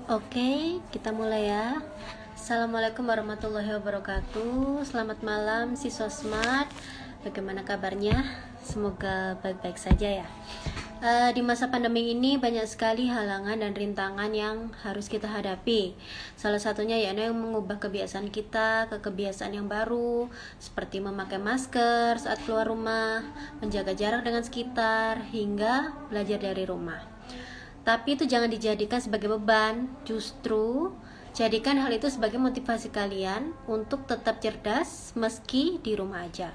Oke, kita mulai ya. Assalamualaikum warahmatullahi wabarakatuh. Selamat malam siswa Smart. Bagaimana kabarnya? Semoga baik-baik saja ya. Di masa pandemi ini banyak sekali halangan dan rintangan yang harus kita hadapi. Salah satunya yaitu mengubah kebiasaan kita ke kebiasaan yang baru, seperti memakai masker saat keluar rumah, menjaga jarak dengan sekitar, hingga belajar dari rumah. Tapi itu jangan dijadikan sebagai beban, justru jadikan hal itu sebagai motivasi kalian untuk tetap cerdas meski di rumah aja.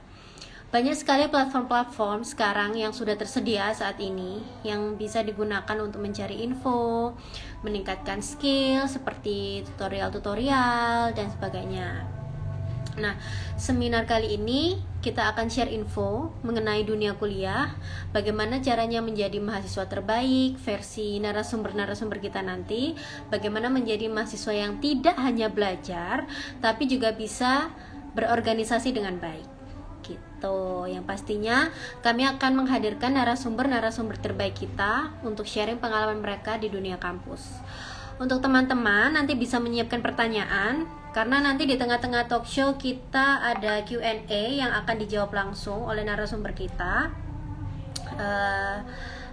Banyak sekali platform-platform sekarang yang sudah tersedia saat ini yang bisa digunakan untuk mencari info, meningkatkan skill seperti tutorial-tutorial dan sebagainya. Nah, seminar kali ini kita akan share info mengenai dunia kuliah, bagaimana caranya menjadi mahasiswa terbaik versi narasumber-narasumber kita nanti, bagaimana menjadi mahasiswa yang tidak hanya belajar, tapi juga bisa berorganisasi dengan baik. Gitu. Yang pastinya kami akan menghadirkan narasumber-narasumber terbaik kita untuk sharing pengalaman mereka di dunia kampus. Untuk teman-teman nanti bisa menyiapkan pertanyaan karena nanti di tengah-tengah talk show kita ada Q&A yang akan dijawab langsung oleh narasumber kita.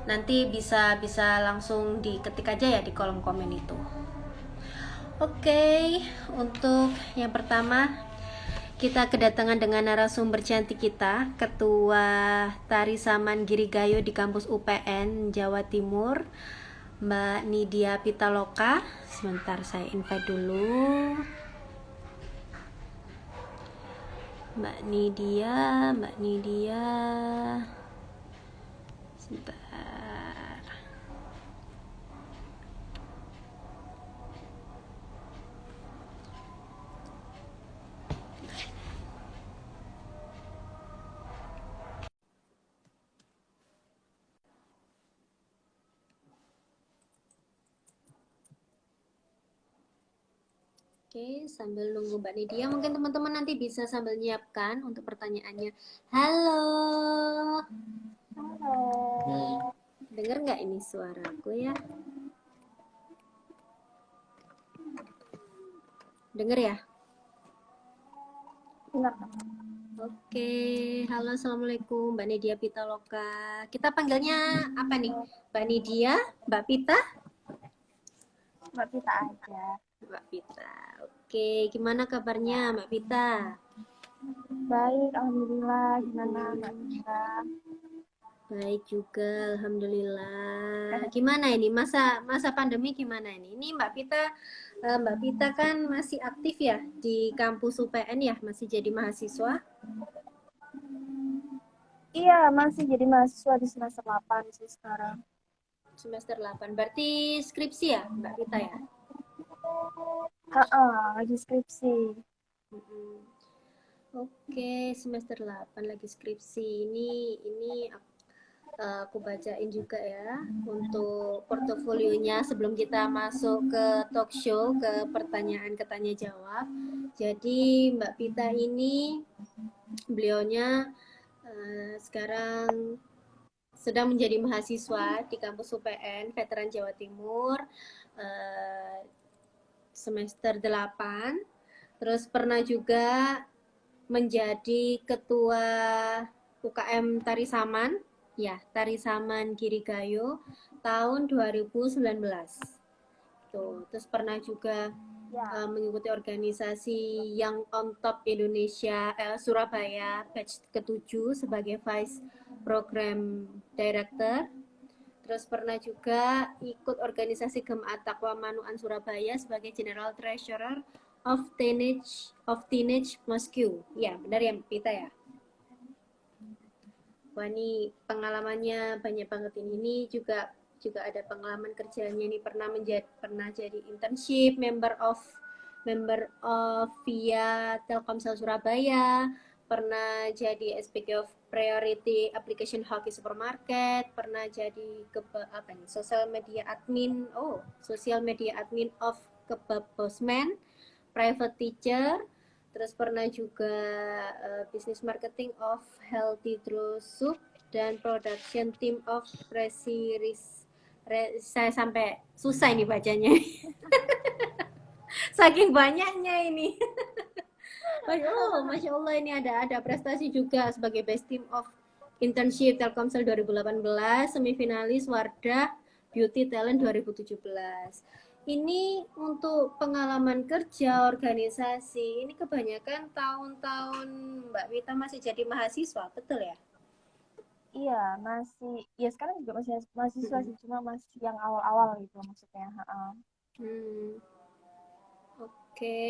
Nanti bisa langsung diketik aja ya di kolom komen itu. Oke, untuk yang pertama kita kedatangan dengan narasumber cantik kita, Ketua Tari Saman Girigayo di kampus UPN Jawa Timur, Mbak Nidia Pitaloka. Sebentar saya invite dulu. Mbak Nidia. Sebentar. Oke, sambil nunggu Mbak Nidia, mungkin teman-teman nanti bisa sambil nyiapkan untuk pertanyaannya. Halo. Halo. Dengar nggak ini suaraku ya? Dengar ya? Dengar. Oke, halo, assalamualaikum Mbak Nidia Pitaloka. Kita panggilnya apa nih? Mbak Nidia, Mbak Pita? Mbak Pita aja. Mbak Pita. Oke, gimana kabarnya Mbak Pita? Baik, alhamdulillah. Gimana Mbak Pita? Baik juga, alhamdulillah. Gimana ini masa pandemi gimana ini? Ini Mbak Pita kan masih aktif ya di kampus UPN ya, masih jadi mahasiswa? Iya, masih jadi mahasiswa di semester 8 sih sekarang. Semester 8. Berarti skripsi ya, Mbak Pita ya? Lagi skripsi. Oke, semester 8 lagi skripsi. Ini aku bacain juga ya untuk portofolionya sebelum kita masuk ke talk show, ke pertanyaan tanya jawab. Jadi Mbak Pita ini beliaunya sekarang sedang menjadi mahasiswa di kampus UPN Veteran Jawa Timur semester 8. Terus pernah juga menjadi ketua UKM Tari Saman, ya, Tari Saman Girigayo tahun 2019. Tuh, terus pernah juga mengikuti organisasi yang on top Indonesia Surabaya batch ke-7 sebagai Vice Program Director. Terus pernah juga ikut organisasi Gema Taqwa Manuan Surabaya sebagai General Treasurer of Teenage Mosque. Ya, benar ya Pita ya? Wah, ini pengalamannya banyak banget ini juga ada pengalaman kerjanya nih, pernah jadi internship member of via Telkomsel Surabaya, pernah jadi SPK of Priority Application Hockey Supermarket, pernah jadi social media admin of Kebab Bosman, private teacher, terus pernah juga business marketing of Healthy Draw Soup dan production team of Saya sampai susah ini bacanya. Saking banyaknya ini. Masya Allah ini ada prestasi juga sebagai Best Team of Internship Telkomsel 2018, semifinalis Wardah Beauty Talent 2017. Ini untuk pengalaman kerja organisasi. Ini kebanyakan tahun-tahun Mbak Wita masih jadi mahasiswa, betul ya? Iya, masih, ya sekarang juga masih mahasiswa Mm-mm. sih, cuma masih yang awal-awal gitu maksudnya. Hmm. Oke,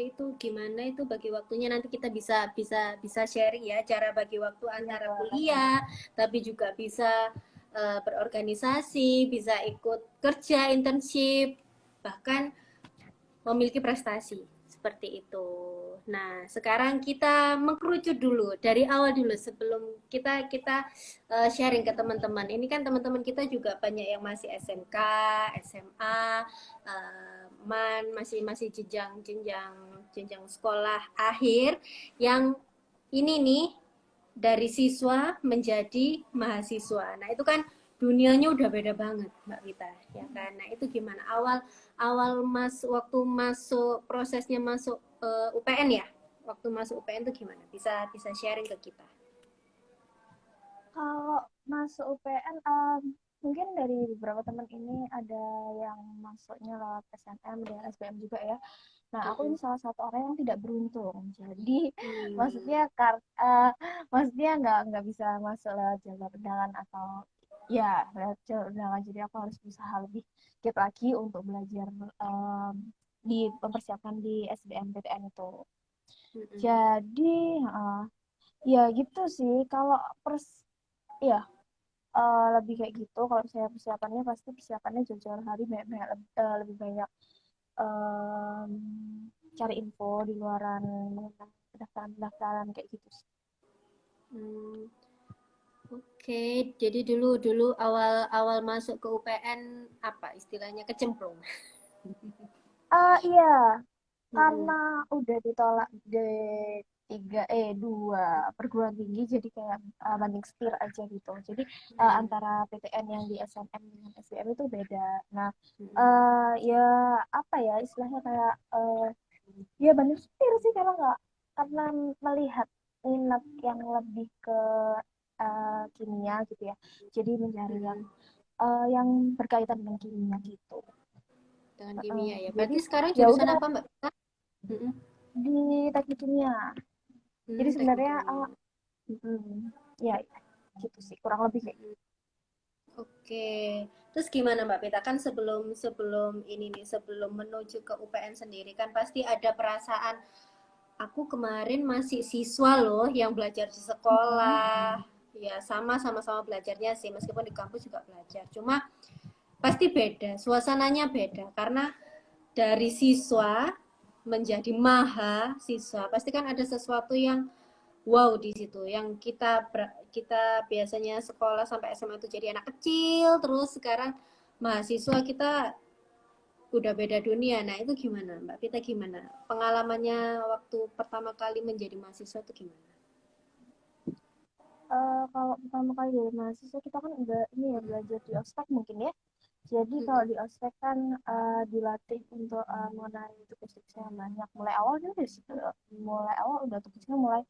itu gimana itu bagi waktunya nanti kita bisa bisa bisa sharing ya cara bagi waktu Iya, antara boleh. kuliah, tapi juga bisa berorganisasi, bisa ikut kerja, internship, bahkan memiliki prestasi seperti itu. Nah, sekarang kita mengkerucut dulu dari awal dulu sebelum kita kita sharing ke teman-teman. Ini kan teman-teman kita juga banyak yang masih SMK, SMA, man masih masih jenjang jenjang sekolah akhir yang ini nih dari siswa menjadi mahasiswa. Nah, itu kan dunianya udah beda banget, Mbak Vita, ya kan? Nah, itu gimana? Awal awal waktu masuk prosesnya masuk UPN ya? Waktu masuk UPN itu gimana? Bisa bisa sharing ke kita. Kalau masuk UPN, mungkin dari beberapa teman ini ada yang masuknya lewat SNM dan SBM juga ya. Nah, aku ini Mm-mm. salah satu orang yang tidak beruntung. Jadi, Hmm. maksudnya maksudnya nggak bisa masuk lewat jalur undangan atau ya lewat jalur undangan. Jadi aku harus berusaha lebih giat lagi untuk belajar di mempersiapkan di SBMPTN itu. Mm-mm. Jadi, ya gitu sih. Kalau ya lebih kayak gitu. Kalau saya persiapannya pasti persiapannya jauh-jauh hari banyak, lebih banyak em, cari info di luaran mengenai pendaftaran-pendaftaran kayak gitu sih. Hmm. Oke, jadi dulu dulu awal awal masuk ke UPN apa istilahnya kecemplung. Iya, karena Mm-mm. udah ditolak di dua perguruan tinggi jadi kayak banding setir aja gitu. Jadi Mm-mm. antara PTN yang di SNM dengan SBM itu beda. Nah, Mm-mm. ya apa ya istilahnya kayak ya banding setir sih karena melihat minat yang lebih ke kimia gitu ya. Jadi mencari Mm-mm. yang berkaitan dengan kimia gitu. Dengan kimia ya. Jadi Berarti sekarang ya jurusan udah apa, Mbak? Mm-mm. di teknik kimia. Jadi Teknik sebenarnya kimia. ya gitu sih kurang lebih kayak gitu. Mm-mm. Oke. Terus gimana Mbak Pita? Kan sebelum sebelum ini nih, sebelum menuju ke UPN sendiri kan pasti ada perasaan aku kemarin masih siswa loh yang belajar di Mm-mm. sekolah. Ya sama-sama belajarnya sih, meskipun di kampus juga belajar. Cuma pasti beda, suasananya beda karena dari siswa menjadi maha siswa pasti kan ada sesuatu yang wow di situ yang kita biasanya sekolah sampai SMA itu jadi anak kecil terus sekarang mahasiswa kita udah beda dunia. Nah itu gimana Mbak Vita, gimana pengalamannya waktu pertama kali menjadi mahasiswa itu gimana? Kalau pertama kali dari mahasiswa kita kan udah ini ya belajar di ospek mungkin ya. Jadi kalau Mm-mm. di ospek kan dilatih untuk mengenai tugas-tugasnya yang banyak. Mulai awal udah tugasnya mulai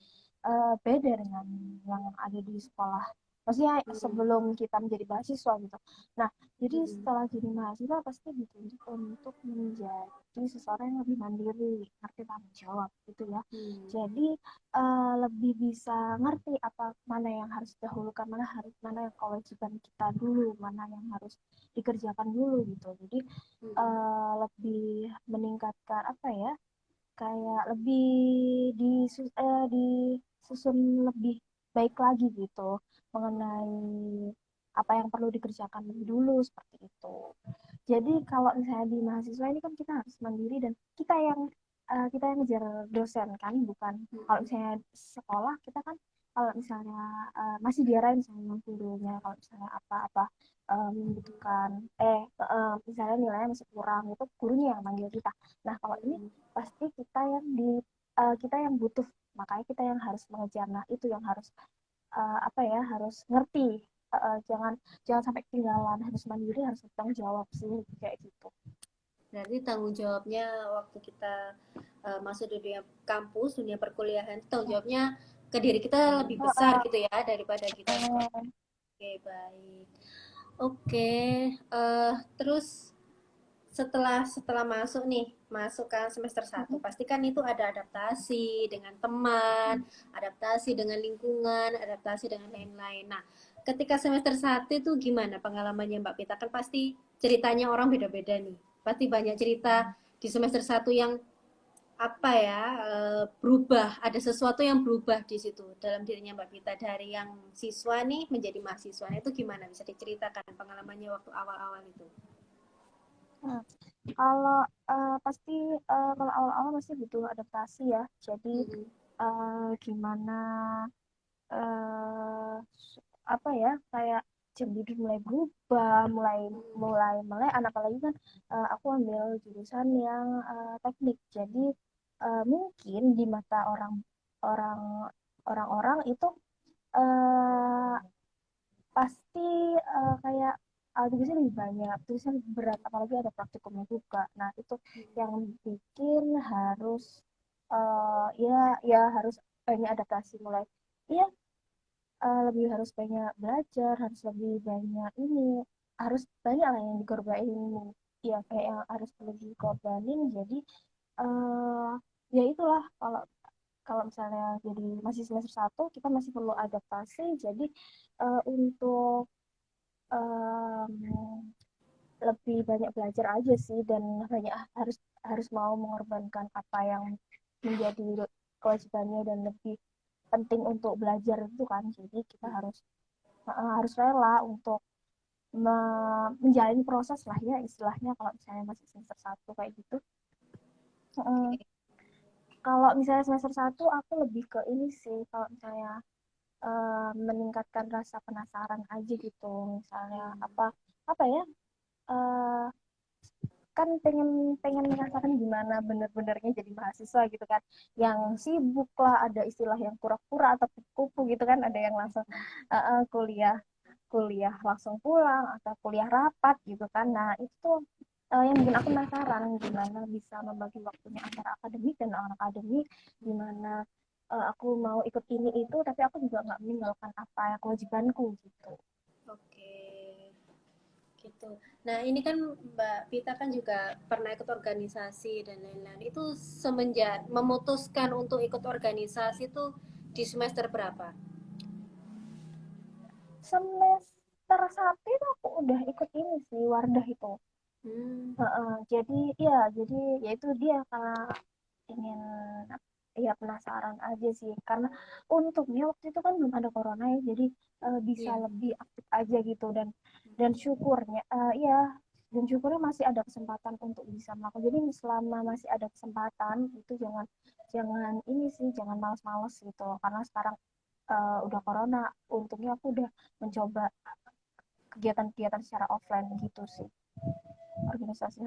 beda dengan yang ada di sekolah. Maksudnya Mm-mm. sebelum kita menjadi mahasiswa gitu. Nah, jadi Mm-mm. setelah jadi mahasiswa pasti dituntut untuk menjadi seseorang yang lebih mandiri, ngerti tanggung jawab gitu ya. Mm. Jadi lebih bisa ngerti apa mana yang harus didahulukan, mana yang kewajiban kita dulu, mana yang harus dikerjakan dulu gitu. Jadi Mm-mm. lebih meningkatkan apa ya? Kayak lebih disusun lebih baik lagi gitu mengenai apa yang perlu dikerjakan lebih dulu seperti itu. Jadi kalau misalnya di mahasiswa ini kan kita harus mandiri dan kita yang ngejar dosen kan, bukan kalau Mm-mm. misalnya sekolah kita kan kalau misalnya masih diarahin sama gurunya kalau misalnya apa-apa membutuhkan misalnya nilainya masih kurang itu gurunya yang manggil kita. Nah kalau ini Mm-mm. pasti kita yang butuh makanya kita yang harus mengejar. Nah itu yang harus apa ya harus ngerti. jangan jangan sampai ketinggalan, harus mandiri, harus bertanggung jawab sih kayak gitu. Berarti tanggung jawabnya waktu kita masuk di dunia kampus, dunia perkuliahan, tanggung jawabnya ke diri kita lebih besar Uh, gitu ya daripada kita sekolah. uh, Oke, baik. Oke, terus setelah setelah masuk nih, masuk kan semester satu, pasti kan itu ada adaptasi dengan teman, adaptasi dengan lingkungan, adaptasi dengan lain-lain. Nah, ketika semester satu itu gimana pengalamannya Mbak Pita? Kan pasti ceritanya orang beda-beda nih. Pasti banyak cerita di semester satu yang apa ya, berubah, ada sesuatu yang berubah di situ dalam dirinya Mbak Pita dari yang siswa nih menjadi mahasiswa. Itu gimana bisa diceritakan pengalamannya waktu awal-awal itu? Nah, kalau pasti kalau awal-awal pasti butuh adaptasi ya. Jadi Mm-mm. gimana eh apa ya, kayak jam tidur mulai berubah, mulai mulai mulai anak, apalagi kan aku ambil jurusan yang teknik. Jadi mungkin di mata orang orang-orang itu eh pasti kayak tugasnya lebih banyak, tugasnya lebih berat, apalagi ada praktikumnya juga. Nah, itu yang bikin harus ya ya harus banyak adaptasi, mulai iya lebih harus banyak belajar, harus lebih banyak ini, harus banyak lah yang dikorbanin, ya kayak yang harus lebih dikorbanin. Jadi eh ya itulah, kalau kalau misalnya jadi masih semester satu, kita masih perlu adaptasi. Jadi untuk em, lebih banyak belajar aja sih, dan banyak harus harus mau mengorbankan apa yang menjadi kewajibannya dan lebih penting untuk belajar itu kan. Jadi kita harus harus rela untuk menjalani proses lah ya, istilahnya kalau misalnya masih semester satu kayak gitu. Mm, Oke. Kalau misalnya semester satu aku lebih ke ini sih, kalau misalnya meningkatkan rasa penasaran aja gitu. Misalnya Hmm. apa apa ya, eh, kan pengen pengen merasakan gimana bener-benernya jadi mahasiswa gitu kan, yang sibuk lah, ada istilah yang kura-kura atau kupu-kupu gitu kan, ada yang langsung kuliah kuliah langsung pulang atau kuliah rapat gitu kan. Nah itu tuh yang bikin aku penasaran, gimana bisa membagi waktunya antara akademik dan non akademik, gimana aku mau ikut ini itu tapi aku juga nggak meninggalkan apa ya kewajibanku gitu. Oke, gitu. Nah, ini kan Mbak Pita kan juga pernah ikut organisasi dan lain-lain. Itu semenjak memutuskan untuk ikut organisasi itu di semester berapa? Semester satu itu aku udah ikut ini sih, Wardah itu. Hmm, Jadi ya, jadi ya itu dia, karena ingin ya penasaran aja sih, karena untungnya waktu itu kan belum ada corona ya, jadi bisa iya. lebih aktif aja gitu. Dan syukurnya ya, dan syukurnya masih ada kesempatan untuk bisa melakukan. Jadi selama masih ada kesempatan itu jangan jangan ini sih, jangan malas-malas gitu, karena sekarang udah corona. Untungnya aku udah mencoba kegiatan-kegiatan secara offline gitu sih, organisasi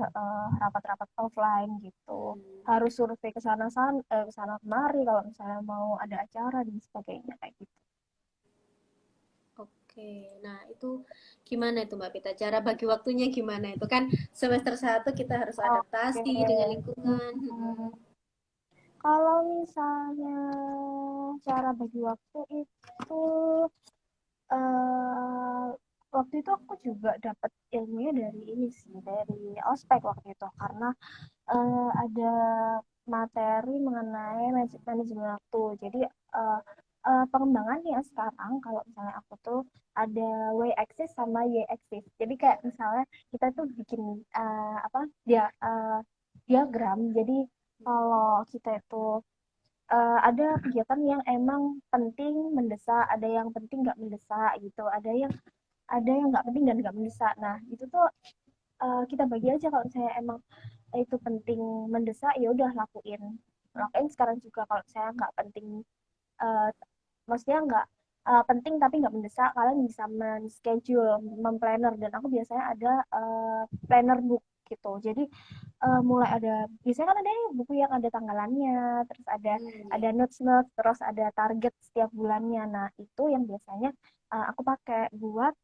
rapat-rapat offline gitu, Hmm, harus survei ke sana kemari kalau misalnya mau ada acara dan sebagainya kayak gitu. oke. Nah, itu gimana itu Mbak Pita? Cara bagi waktunya gimana itu? Kan semester satu kita harus Oke. adaptasi dengan lingkungan. Hmm, Kalau misalnya cara bagi waktu itu, eh waktu itu aku juga dapat ilmunya dari ini sih, dari ospek waktu itu, karena ada materi mengenai manajemen waktu. Jadi uh, pengembangannya sekarang kalau misalnya aku tuh ada y axis sama y axis. Jadi kayak misalnya kita tuh bikin apa dia diagram. Jadi kalau kita itu ada kegiatan yang emang penting mendesak, ada yang penting nggak mendesak gitu, ada yang nggak penting dan nggak mendesak. Nah itu tuh kita bagi aja, kalau misalnya emang itu penting mendesak ya udah lakuin lakuin sekarang juga. Kalau saya nggak penting, uh, maksudnya nggak penting tapi nggak mendesak, kalian bisa men-schedule, memplanner. Dan aku biasanya ada planner book gitu. Jadi mulai ada, biasanya kan ada nih buku yang ada tanggalannya, terus ada Ya. notes-notes, terus ada target setiap bulannya. Nah, itu yang biasanya aku pakai buat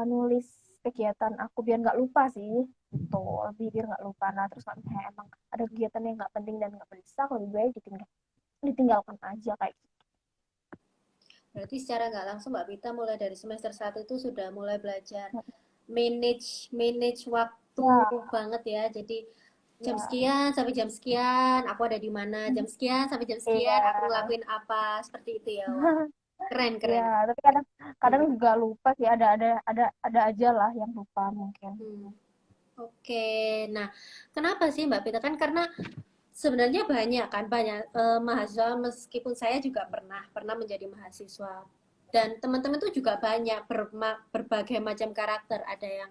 nulis kegiatan aku biar nggak lupa sih, gitu, lebih biar nggak lupa. Nah, terus kalau misalnya emang ada kegiatan yang nggak penting dan nggak mendesak, lebih baik ditinggalkan aja kayak gitu. Berarti secara nggak langsung Mbak Pita mulai dari semester 1 itu sudah mulai belajar manage manage waktu Ya, banget ya. Jadi jam ya, sekian sampai jam sekian aku ada di mana, jam sekian sampai jam sekian aku iya. ngelakuin apa, seperti itu ya. Wah, keren Ya, keren. tapi kadang kadang Hmm. juga lupa sih, ada aja lah yang lupa mungkin. Hmm. Oke, nah kenapa sih Mbak Pita, kan karena sebenarnya banyak kan, banyak mahasiswa, meskipun saya juga pernah pernah menjadi mahasiswa, dan teman-teman tuh juga banyak berbagai macam karakter. Ada yang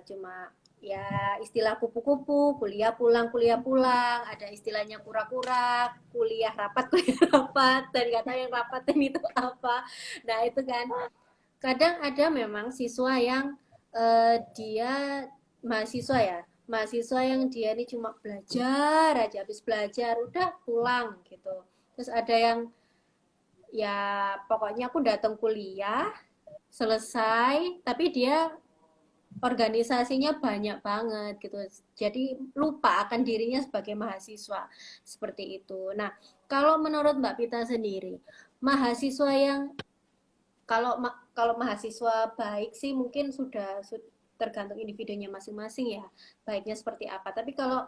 cuma ya istilah kupu-kupu, kuliah pulang, ada istilahnya kura-kura, kuliah rapat kuliah rapat, dan nggak tahu yang rapat ini itu apa. Nah itu kan kadang ada memang siswa yang dia mahasiswa ya, mahasiswa yang dia ini cuma belajar aja, habis belajar udah pulang gitu. Terus ada yang ya pokoknya aku datang kuliah selesai, tapi dia organisasinya banyak banget gitu, jadi lupa akan dirinya sebagai mahasiswa, seperti itu. Nah, kalau menurut Mbak Pita sendiri, mahasiswa yang, kalau mahasiswa baik sih mungkin tergantung individunya masing-masing ya, baiknya seperti apa. Tapi kalau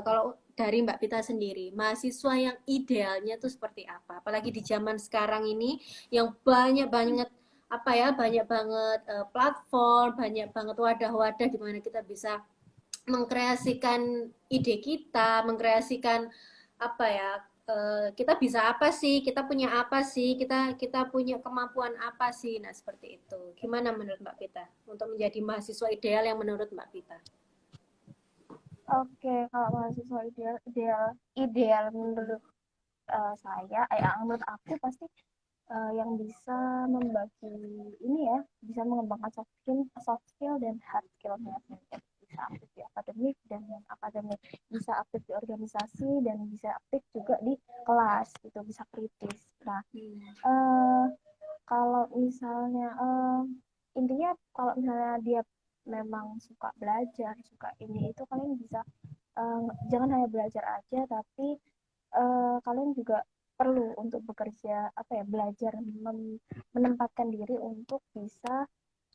kalau dari Mbak Pita sendiri, mahasiswa yang idealnya tuh seperti apa? Apalagi di zaman sekarang ini yang banyak banget apa ya, banyak banget platform, banyak banget wadah-wadah di mana kita bisa mengkreasikan ide kita, mengkreasikan apa ya, kita bisa apa sih, kita punya apa sih, kita kita punya kemampuan apa sih. Nah seperti itu, gimana menurut Mbak Pita untuk menjadi mahasiswa ideal yang menurut Mbak Pita? Oke, kalau mahasiswa ideal ideal ideal Mm-mm. menurut saya, menurut aku pasti yang bisa membagi ini ya, bisa mengembangkan soft skill dan hard skillnya. Bisa aktif di akademik dan non akademik, bisa aktif di organisasi dan bisa aktif juga di kelas gitu, bisa kritis. Nah, Hmm. eh, kalau misalnya intinya kalau misalnya dia memang suka belajar, suka ini itu, kalian bisa eh, jangan hanya belajar aja, tapi kalian juga perlu untuk bekerja, apa ya, belajar menempatkan diri untuk bisa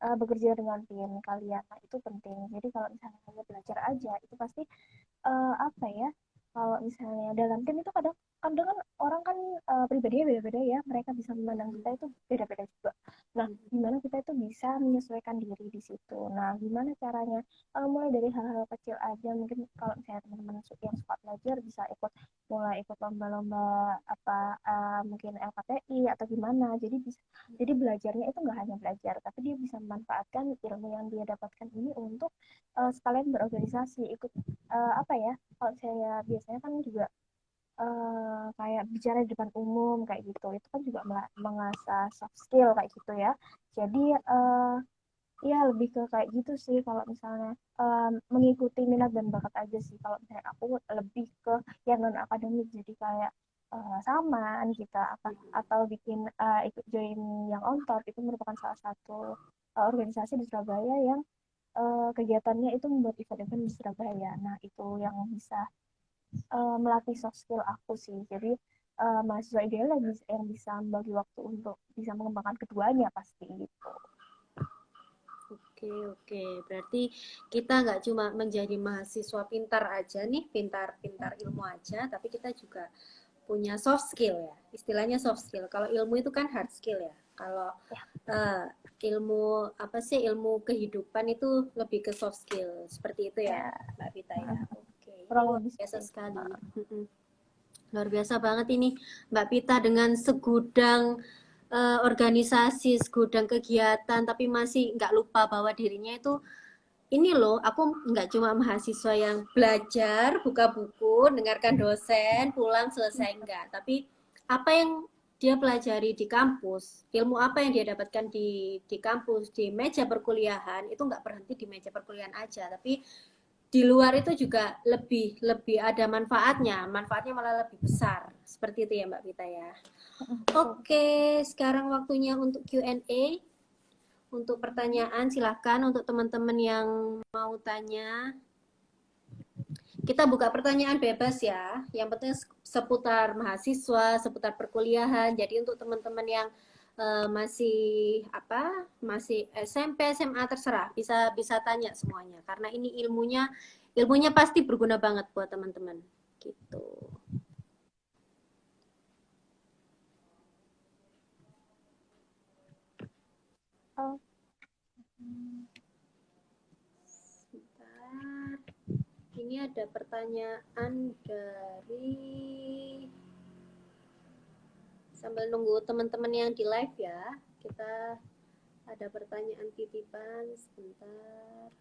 bekerja dengan tim kalian. Nah, itu penting. Jadi kalau misalnya hanya belajar aja, itu pasti apa ya, kalau misalnya dalam tim itu kadang kadang kan orang kan pribadinya beda-beda ya, mereka bisa memandang kita itu beda-beda juga. Nah, gimana kita itu bisa menyesuaikan diri di situ. Nah, gimana caranya, mulai dari hal-hal kecil aja. Mungkin kalau misalnya teman-teman yang suka belajar bisa mulai ikut lomba-lomba apa, mungkin LKTI atau gimana. Jadi belajarnya itu nggak hanya belajar, tapi dia bisa memanfaatkan ilmu yang dia dapatkan ini untuk sekalian berorganisasi, ikut apa ya, kalau saya biasanya kan juga kayak bicara di depan umum kayak gitu, itu kan juga mengasah soft skill kayak gitu ya. Jadi ya lebih ke kayak gitu sih, kalau misalnya mengikuti minat dan bakat aja sih. Kalau misalnya aku lebih ke yang non akademik, jadi kayak saman kita apa, atau bikin ikut join yang on top, itu merupakan salah satu organisasi di Surabaya yang kegiatannya itu membuat event-event di Surabaya. Nah, itu yang bisa melatih soft skill aku sih. Jadi mahasiswa ideal yang bisa membagi waktu untuk bisa mengembangkan keduanya pasti gitu. Oke, oke. Berarti kita nggak cuma menjadi mahasiswa pintar aja nih, pintar-pintar ilmu aja, tapi kita juga punya soft skill ya. Istilahnya soft skill. Kalau ilmu itu kan hard skill ya. Kalau Ya, uh, ilmu apa sih, ilmu kehidupan itu lebih ke soft skill. Seperti itu ya, ya, Mbak Vita ya. Oke, ini kurang luar lebih biasa seperti itu. sekali. Luar biasa banget ini Mbak Pita dengan segudang organisasi, segudang kegiatan, tapi masih nggak lupa bahwa dirinya itu ini loh, aku nggak cuma mahasiswa yang belajar, buka buku, dengarkan dosen, pulang selesai, enggak. Tapi apa yang dia pelajari di kampus, ilmu apa yang dia dapatkan di kampus, di meja perkuliahan, itu nggak berhenti di meja perkuliahan aja, tapi di luar itu juga lebih lebih ada manfaatnya, manfaatnya malah lebih besar. Seperti itu ya Mbak Vita ya. Betul, betul. Oke, sekarang waktunya untuk Q&A. Untuk pertanyaan silahkan untuk teman-teman yang mau tanya. Kita buka pertanyaan bebas ya. Yang penting seputar mahasiswa, seputar perkuliahan. Jadi untuk teman-teman yang masih apa, masih SMP, SMA terserah, bisa bisa tanya semuanya. Karena ini ilmunya pasti berguna banget buat teman-teman. Gitu. Oh, Sebentar. Ini ada pertanyaan dari sambil nunggu teman-teman yang di live ya. Kita ada pertanyaan titipan sebentar.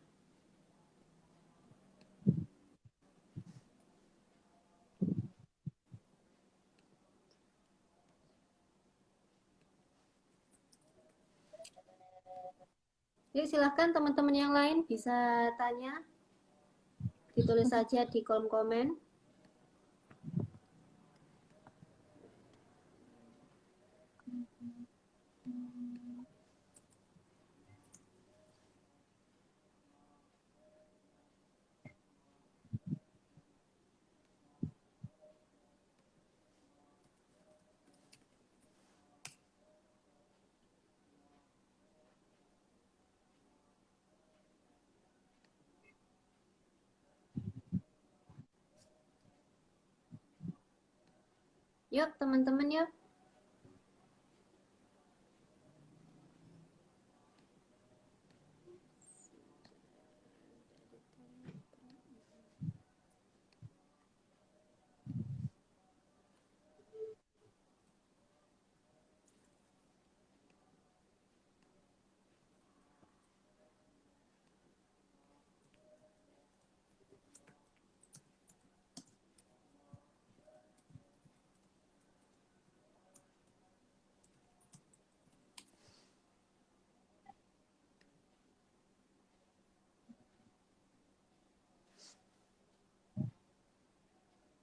Yuk silahkan teman-teman yang lain bisa tanya, ditulis saja di kolom komen. Yuk teman-teman yuk.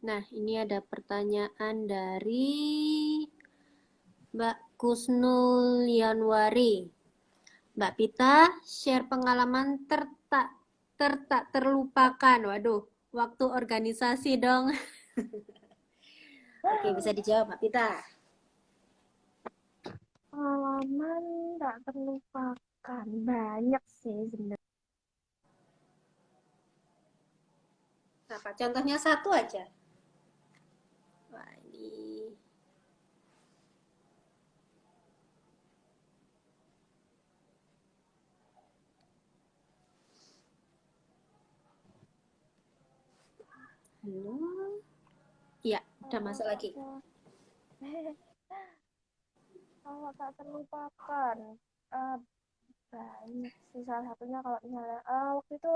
Nah, ini ada pertanyaan dari Mbak Kusnul Yanwari. Mbak Pita, share pengalaman tertak terlupakan. Waduh, waktu organisasi dong. Oke, bisa dijawab Mbak Pita. pengalaman tak terlupakan banyak sih sebenarnya. Apa? Contohnya satu aja. Wah, ini halo. Iya, udah masuk lagi. Ada kalau tak terlupakan eh, banyak sih, salah satunya kalau misalnya waktu itu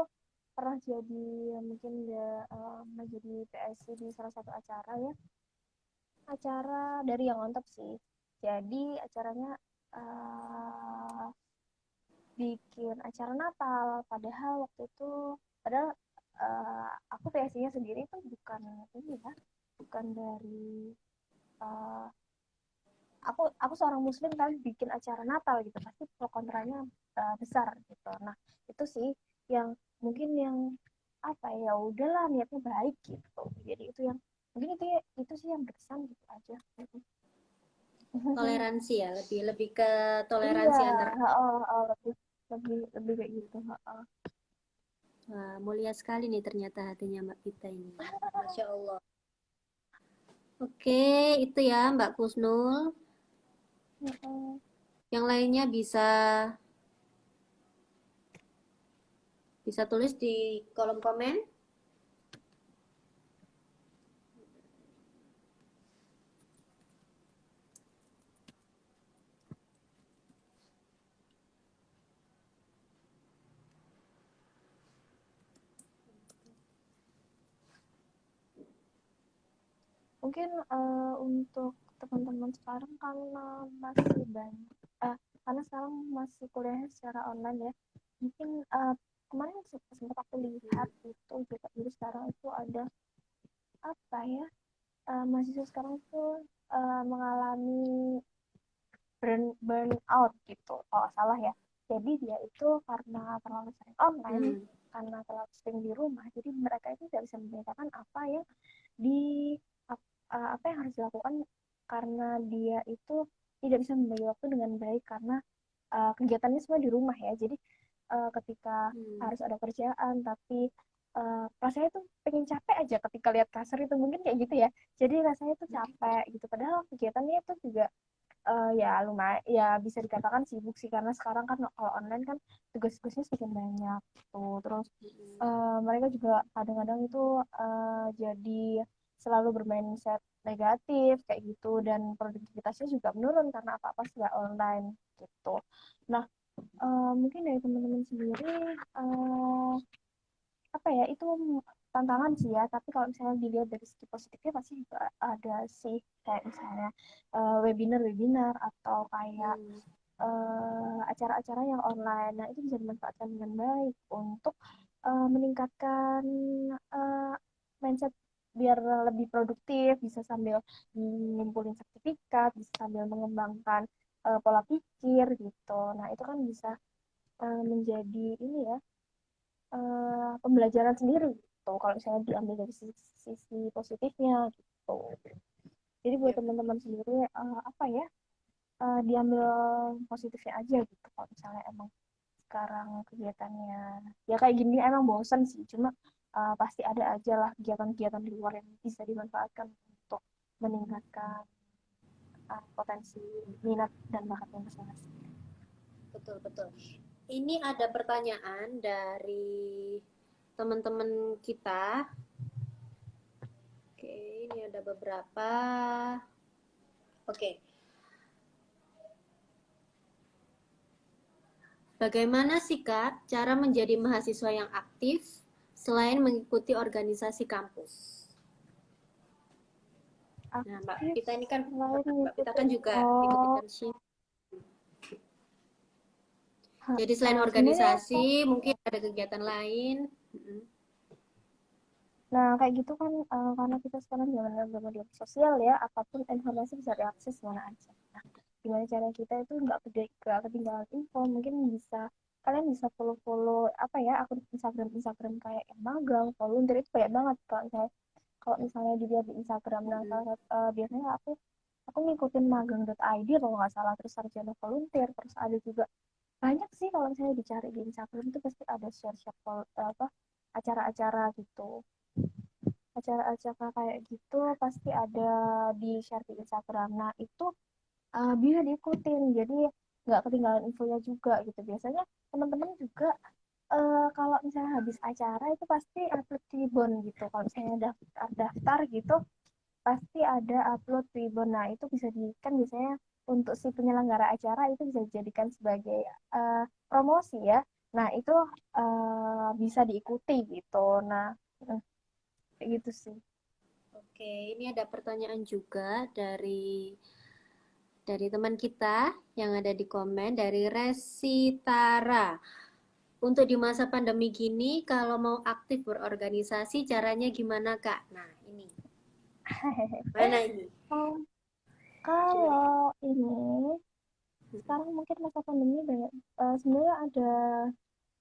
pernah jadi mungkin ya menjadi PSC di salah satu acara ya, acara dari yang ngontop sih. Jadi acaranya eh, bikin acara Natal, padahal waktu itu padahal aku PSC-nya sendiri tuh bukan ini ya, bukan dari eh, aku seorang muslim kan bikin acara Natal gitu, pasti pro kontranya besar gitu. Nah itu sih yang mungkin yang apa ya, udahlah niatnya baik gitu, jadi itu yang mungkin itu sih yang berkesan gitu aja. Toleransi ya, lebih lebih ke Iya, toleransi antar. lebih lebih lebih kayak gitu. Wah, mulia sekali nih ternyata hatinya Mbak Pita ini. Masya Allah. Oke, itu ya Mbak Kusnul. Yang lainnya bisa bisa tulis di kolom komen. Mungkin untuk teman-teman sekarang karena masih banyak, karena sekarang masih kuliahnya secara online ya, mungkin kemarin sempat aku lihat itu juga, jadi sekarang itu ada apa ya, mahasiswa sekarang tuh mengalami burn out gitu kalau salah ya. Jadi dia itu karena terlalu sering online, Hmm. karena terlalu sering di rumah, jadi mereka itu tidak bisa membedakan apa yang di apa yang harus dilakukan, karena dia itu tidak bisa membagi waktu dengan baik karena kegiatannya semua di rumah ya. Jadi ketika Hmm. harus ada kerjaan tapi rasanya tuh pengen capek aja ketika lihat kasur itu, mungkin kayak gitu ya. Jadi rasanya tuh capek gitu, padahal kegiatannya itu juga ya lumayan, ya bisa dikatakan sibuk sih, karena sekarang kan kalau online kan tugas-tugasnya semakin banyak tuh. Terus mereka juga kadang-kadang itu jadi selalu bermain set negatif kayak gitu, dan produktivitasnya juga menurun karena apa-apa sudah online gitu. Nah, mungkin dari teman-teman sendiri, apa ya, itu tantangan sih ya, tapi kalau misalnya dilihat dari segi positifnya pasti juga ada sih, kayak misalnya webinar-webinar atau kayak Hmm. acara-acara yang online. Nah, itu bisa dimanfaatkan dengan baik untuk meningkatkan uh, mindset biar lebih produktif, bisa sambil ngumpulin sertifikat, bisa sambil mengembangkan pola pikir gitu. Nah, itu kan bisa menjadi ini ya, pembelajaran sendiri gitu kalau misalnya diambil dari sisi positifnya gitu. Jadi buat Ya, teman-teman sendiri, apa ya, diambil positifnya aja gitu. Kalau misalnya emang sekarang kegiatannya ya kayak gini emang bosan sih, cuma pasti ada aja lah kegiatan-kegiatan di luar yang bisa dimanfaatkan untuk meningkatkan potensi minat dan bakatnya masing-masing. betul betul. Ini ada pertanyaan dari teman-teman kita. Oke, ini ada beberapa. Oke, bagaimana sih Kak cara menjadi mahasiswa yang aktif selain mengikuti organisasi kampus? Nah, Mbak Aktif Pita ini kan selain Mbak Pita kan ngikutin, juga ikut oh, internship. Jadi selain sebenarnya organisasi, mungkin ada kegiatan lain. nah, kayak gitu kan, karena kita sekarang zamannya media sosial ya, apapun informasi bisa diakses mana aja. Nah, gimana cara kita itu nggak ketinggalan info, mungkin bisa kalian bisa follow-follow apa ya, akun Instagram Instagram kayak yang magang, volunteer itu banyak banget kalau misalnya dilihat di Instagram. Nah, biasanya aku ngikutin magang.id kalau nggak salah, terus sarjana volunteer, terus ada juga banyak sih kalau misalnya dicari di Instagram itu pasti ada share-share apa acara-acara gitu, acara-acara kayak gitu pasti ada di share di Instagram. Nah, itu bisa diikutin, jadi nggak ketinggalan infonya juga gitu. Biasanya teman-teman juga kalau misalnya habis acara itu pasti upload tribun gitu, kalau misalnya daftar gitu pasti ada upload tribun. Nah, itu bisa di kan biasanya untuk si penyelenggara acara itu bisa dijadikan sebagai promosi ya. Nah, itu bisa diikuti gitu. Nah, kayak gitu sih. Oke, ini ada pertanyaan juga dari teman kita yang ada di komen dari Resitara. Untuk di masa pandemi gini, kalau mau aktif berorganisasi, caranya gimana, Kak? Nah, ini. Mana ini? Oh, kalau ini sekarang mungkin masa pandemi banyak, sebenarnya ada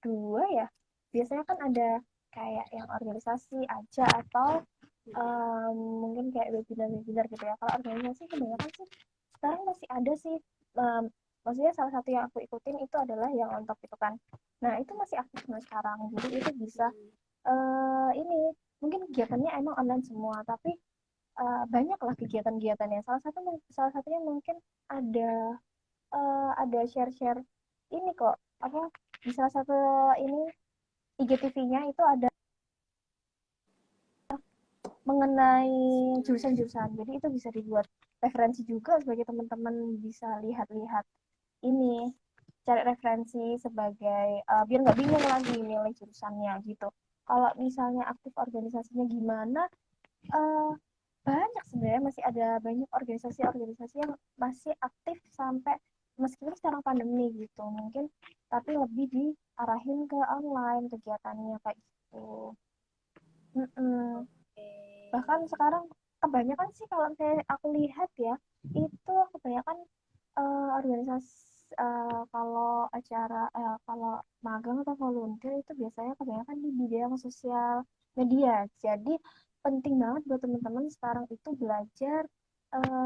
dua ya. Biasanya kan ada kayak yang organisasi aja atau mungkin kayak webinar-webinar gitu ya. Kalau organisasi kebanyakan sih sekarang masih ada sih. um, Maksudnya salah satu yang aku ikutin itu adalah yang on top itu kan. Nah, itu masih aktif sampai sekarang, jadi itu bisa ini mungkin kegiatannya emang online semua, tapi banyak lah kegiatan-kegiatannya. Salah satunya mungkin ada share-share ini kok, apa, di salah satu ini IGTV-nya itu ada mengenai jurusan-jurusan. Jadi itu bisa dibuat referensi juga sebagai teman-teman bisa lihat-lihat ini, cari referensi sebagai biar nggak bingung lagi milih jurusannya gitu. Kalau misalnya aktif organisasinya gimana? Uh, Banyak sebenarnya, masih ada banyak organisasi-organisasi yang masih aktif sampai meskipun sekarang pandemi gitu mungkin, tapi lebih diarahin ke online kegiatannya kayak gitu. Mm-mm. Bahkan sekarang kebanyakan sih kalau saya aku lihat ya, itu kebanyakan organisasi, kalau acara, kalau magang atau volunteer itu biasanya kebanyakan di bidang sosial media. Jadi penting banget buat teman-teman sekarang itu belajar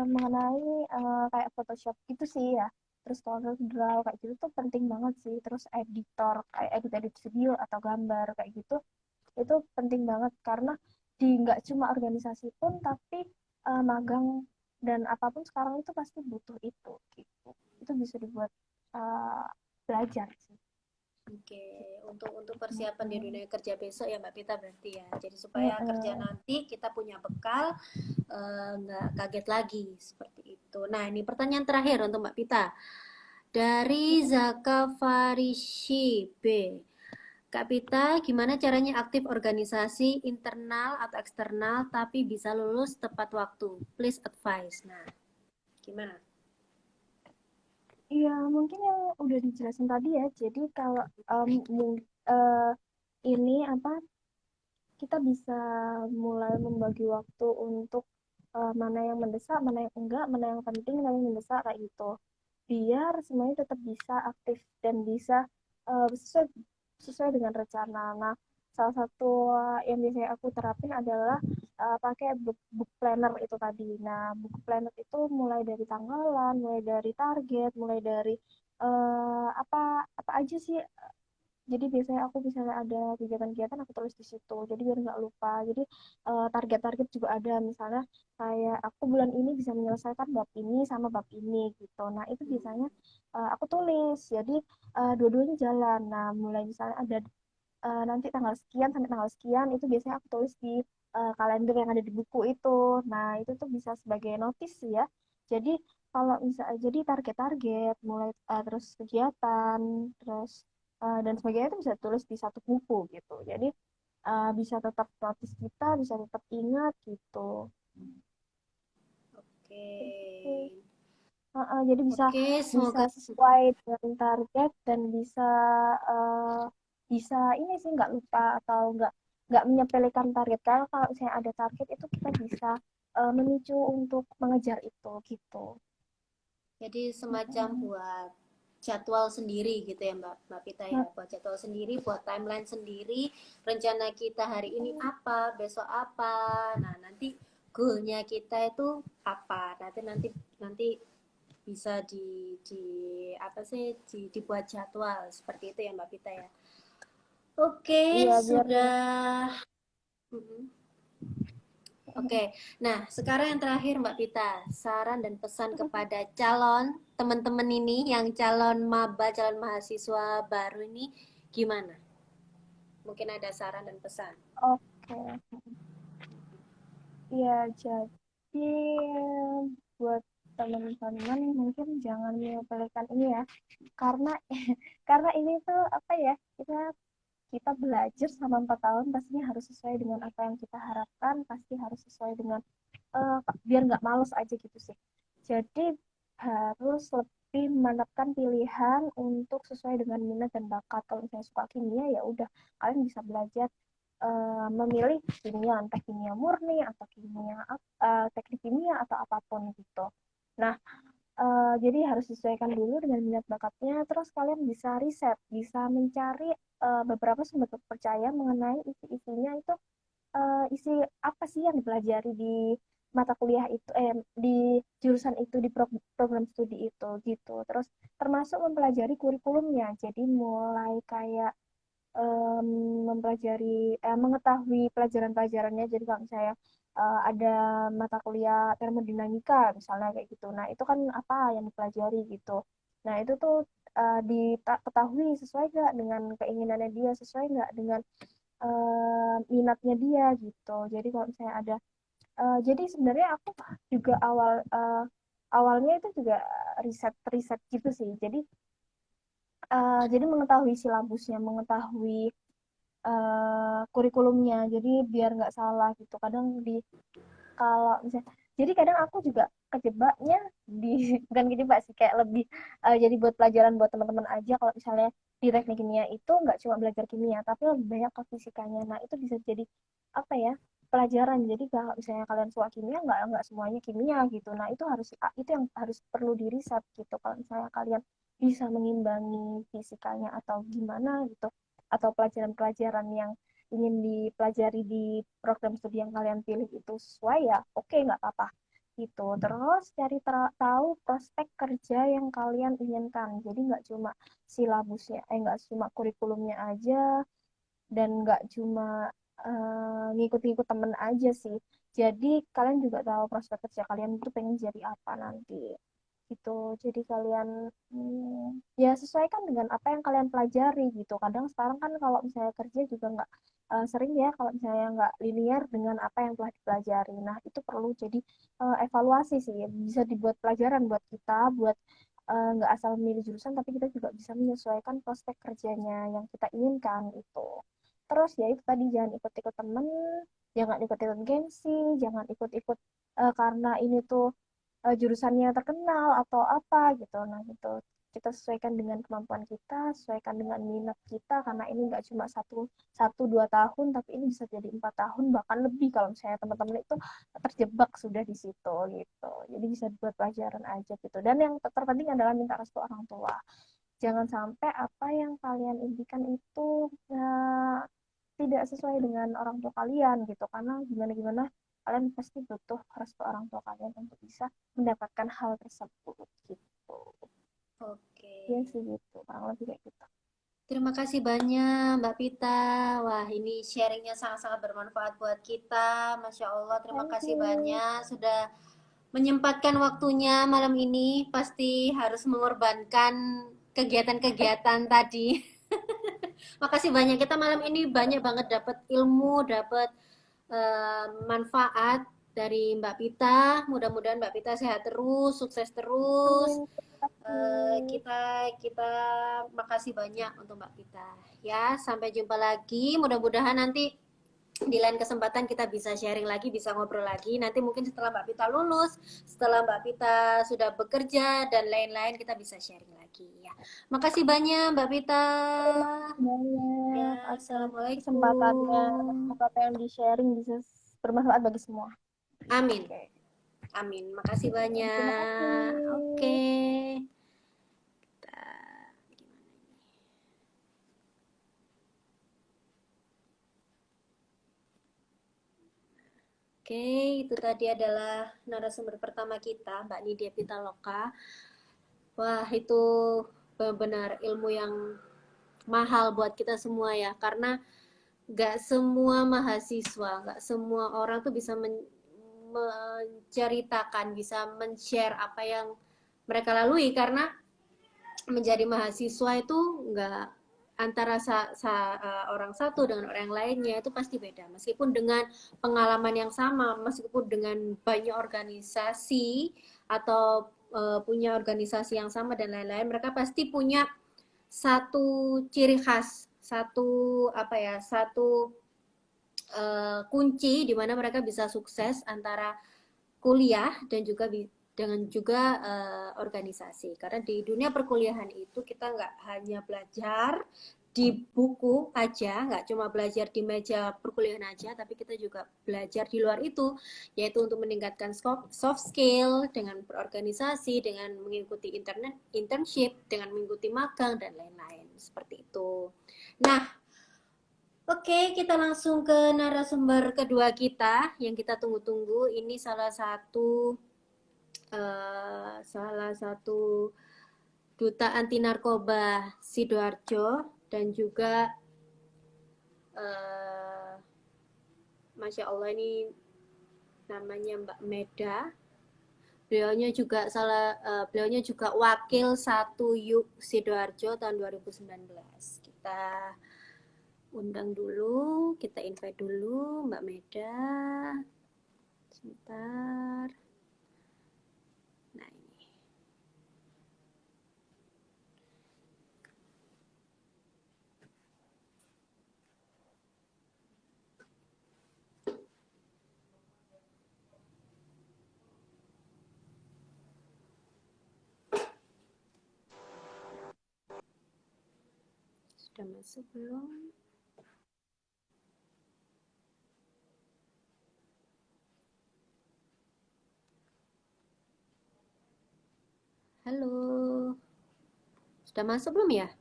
mengenai kayak Photoshop gitu sih ya. Terus Corel Draw kayak gitu tuh penting banget sih. Terus editor kayak edit-edit video atau gambar kayak gitu itu penting banget karena di nggak cuma organisasi pun tapi magang dan apapun sekarang itu pasti butuh itu gitu. Itu bisa dibuat uh, belajar sih Oke, gitu. untuk persiapan di Mm-mm. dunia kerja besok ya Mbak Pita berarti ya. Jadi supaya kerja Mm-mm. nanti kita punya bekal, nggak kaget lagi seperti itu. Nah ini pertanyaan terakhir untuk Mbak Pita dari Zaka Farishi B. Kak Pita, gimana caranya aktif organisasi internal atau eksternal tapi bisa lulus tepat waktu? Please advice. Nah, gimana? Iya, mungkin yang udah dijelasin tadi ya. Jadi kalau eh, ini apa kita bisa mulai membagi waktu untuk mana yang mendesak, mana yang enggak, mana yang penting, mana yang mendesak kayak gitu. Biar semuanya tetap bisa aktif dan bisa sesuai sesuai dengan rencana. Nah, salah satu yang biasanya aku terapin adalah pakai book planner itu tadi. Nah, book planner itu mulai dari tanggalan, mulai dari target, mulai dari apa apa aja sih. Jadi biasanya aku misalnya ada kegiatan-kegiatan aku tulis di situ. Jadi biar nggak lupa. Jadi target-target juga ada. Misalnya kayak aku bulan ini bisa menyelesaikan bab ini sama bab ini gitu. Nah itu biasanya aku tulis. Jadi dua-duanya jalan. Nah mulai misalnya ada nanti tanggal sekian sampai tanggal sekian itu biasanya aku tulis di kalender yang ada di buku itu. Nah itu tuh bisa sebagai notis sih ya. Jadi kalau misalnya jadi target-target mulai terus kegiatan terus dan sebagainya itu bisa tulis di satu buku gitu. Jadi bisa tetap notis kita, bisa tetap ingat gitu. Oke. Jadi bisa Oke, bisa semoga sesuai dengan target dan bisa uh, bisa ini sih nggak lupa atau nggak menyepelekan target. Karena kalau misalnya ada target itu kita bisa memicu untuk mengejar itu gitu. jadi semacam Mm-mm. buat jadwal sendiri gitu ya Mbak Pita ya. Nah, Buat jadwal sendiri, buat timeline sendiri, rencana kita hari ini apa, besok apa. Nah, nanti goalnya kita itu apa. Nanti nanti nanti bisa di apa sih dibuat jadwal seperti itu ya Mbak Pita ya. Oke, iya biar sudah. Mhm. Oke, nah sekarang yang terakhir Mbak Pita, saran dan pesan kepada calon teman-teman ini yang calon maba, calon mahasiswa baru ini gimana? Mungkin ada saran dan pesan. oke. Iya, jadi buat teman-teman mungkin jangan menyepelekan ini ya, karena karena ini tuh apa ya, kita kita belajar selama 4 tahun pastinya harus sesuai dengan apa yang kita harapkan, pasti harus sesuai dengan biar nggak males aja gitu sih. Jadi harus lebih menetapkan pilihan untuk sesuai dengan minat dan bakat. Kalau misalnya suka kimia ya udah kalian bisa belajar memilih kimia, entah kimia murni atau kimia teknik kimia atau apapun gitu. Nah, jadi harus disesuaikan dulu dengan minat bakatnya. Terus kalian bisa riset, bisa mencari beberapa sumber terpercaya mengenai isi-isinya itu, isi apa sih yang dipelajari di mata kuliah itu, di jurusan itu, di program studi itu gitu. Terus termasuk mempelajari kurikulumnya. Jadi mulai kayak em, mempelajari mengetahui pelajaran-pelajarannya. Jadi kalau misalnya ada mata kuliah termodinamika misalnya kayak gitu. Nah, itu kan apa yang dipelajari gitu. Nah, itu tuh diketahui sesuai nggak dengan keinginannya dia, sesuai nggak dengan minatnya dia gitu. Jadi kalau misalnya ada jadi sebenarnya aku juga awalnya itu juga riset-riset gitu sih. Jadi mengetahui silabusnya, mengetahui kurikulumnya. Jadi biar nggak salah gitu. Kadang kalau misalnya Jadi kadang aku juga kejebaknya di bukan kejebak sih, kayak lebih jadi buat pelajaran buat teman-teman aja kalau misalnya di teknik kimia itu nggak cuma belajar kimia tapi lebih banyak ke fisikanya. Nah itu bisa jadi apa ya, pelajaran. Jadi kalau misalnya kalian suka kimia, nggak semuanya kimia gitu. Nah itu harus, itu yang harus perlu di riset gitu. Kalau misalnya kalian bisa mengimbangi fisikanya atau gimana gitu, atau pelajaran-pelajaran yang ingin dipelajari di program studi yang kalian pilih itu sesuai, ya oke, nggak apa-apa gitu. Terus cari tahu prospek kerja yang kalian inginkan. Jadi nggak cuma silabusnya, nggak cuma kurikulumnya aja, dan nggak cuma ngikut-ngikut temen aja sih. Jadi kalian juga tahu prospek kerja kalian itu pengen jadi apa nanti gitu. Jadi kalian ya sesuaikan dengan apa yang kalian pelajari gitu. Kadang sekarang kan kalau misalnya kerja juga nggak sering ya kalau misalnya nggak linear dengan apa yang telah dipelajari. Nah itu perlu jadi evaluasi sih. Bisa dibuat pelajaran buat kita, buat nggak asal memilih jurusan, tapi kita juga bisa menyesuaikan prospek kerjanya yang kita inginkan itu. Terus ya itu tadi, jangan ikut-ikut temen, jangan ikut-ikut gengsi, jangan ikut-ikut karena ini tuh jurusannya terkenal atau apa gitu. Nah gitu, kita sesuaikan dengan kemampuan kita, sesuaikan dengan minat kita, karena ini nggak cuma satu satu dua tahun, tapi ini bisa jadi 4 tahun bahkan lebih kalau misalnya teman-teman itu terjebak sudah di situ gitu. Jadi bisa buat pelajaran aja gitu. Dan yang terpenting adalah minta restu orang tua. Jangan sampai apa yang kalian impikan itu tidak sesuai dengan orang tua kalian gitu, karena gimana gimana kalian pasti butuh restu orang tua kalian untuk bisa mendapatkan hal tersebut gitu. Oke. Ya sih gitu, kurang lebih kayak gitu. Terima kasih banyak Mbak Pita. Wah, ini sharingnya sangat-sangat bermanfaat buat kita. Masya Allah, terima Thank kasih you. banyak sudah menyempatkan waktunya malam ini. Pasti harus mengorbankan kegiatan-kegiatan tadi. Makasih banyak, kita malam ini banyak banget dapat ilmu, dapat manfaat dari Mbak Pita. Mudah-mudahan Mbak Pita sehat terus, sukses terus. Amin. Terima kasih. Kita makasih banyak untuk Mbak Pita. Ya, sampai jumpa lagi. Mudah-mudahan nanti di lain kesempatan kita bisa sharing lagi, bisa ngobrol lagi. Nanti mungkin setelah Mbak Pita lulus, setelah Mbak Pita sudah bekerja dan lain-lain, kita bisa sharing lagi ya. Makasih banyak Mbak Pita. Terima kasih banyak Ya, atas kesempatannya. assalamualaikum. Semoga apa yang di sharing bisa bermanfaat bagi semua. Amin. Oke. Amin. Makasih Terima banyak. Oke. kasih. Oke, itu tadi adalah narasumber pertama kita, Mbak Nidia Pitaloka. Wah, itu benar-benar ilmu yang mahal buat kita semua ya, karena nggak semua mahasiswa, nggak semua orang tuh bisa menceritakan, bisa men-share apa yang mereka lalui, karena menjadi mahasiswa itu nggak antara orang satu dengan orang lainnya itu pasti beda, meskipun dengan pengalaman yang sama, meskipun dengan banyak organisasi atau punya organisasi yang sama dan lain-lain, mereka pasti punya satu ciri khas, satu apa ya, satu kunci di mana mereka bisa sukses antara kuliah dan juga dengan juga organisasi. Karena di dunia perkuliahan itu kita nggak hanya belajar di buku aja, nggak cuma belajar di meja perkuliahan aja, tapi kita juga belajar di luar itu, yaitu untuk meningkatkan soft skill dengan berorganisasi, dengan mengikuti internship, dengan mengikuti magang dan lain-lain seperti itu. Nah, oke, kita langsung ke narasumber kedua kita yang kita tunggu-tunggu. Ini salah satu duta anti narkoba Sidoarjo, dan juga uh, Masya Allah, ini namanya Mbak Meda. Beliaunya juga wakil 1 Yuk Sidoarjo tahun 2019. Kita undang dulu, kita invite dulu Mbak Meda. Sebentar. Nah, ini. Udah masuk belum? Halo. Sudah masuk belum ya?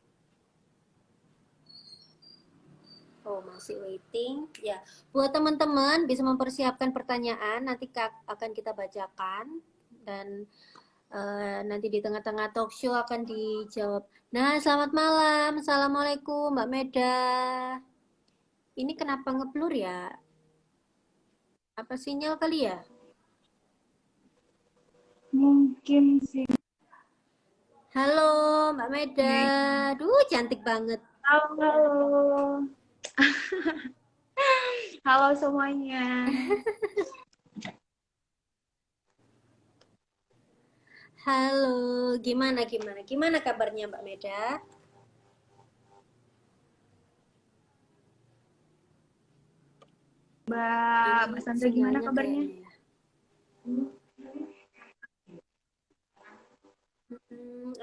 Oh, masih waiting. Ya, buat teman-teman bisa mempersiapkan pertanyaan, nanti akan kita bacakan dan nanti di tengah-tengah talk show akan dijawab. Nah, selamat malam. Assalamualaikum, Mbak Meda. Ini kenapa ngeblur ya? Apa sinyal kali ya? Mungkin sih. Halo, Mbak Meda. Duh, cantik banget. Halo, halo. Halo semuanya. Halo, gimana kabarnya Mbak Meda? Mbak Ini Sandra gimana sinyalnya kabarnya? kayaknya ya.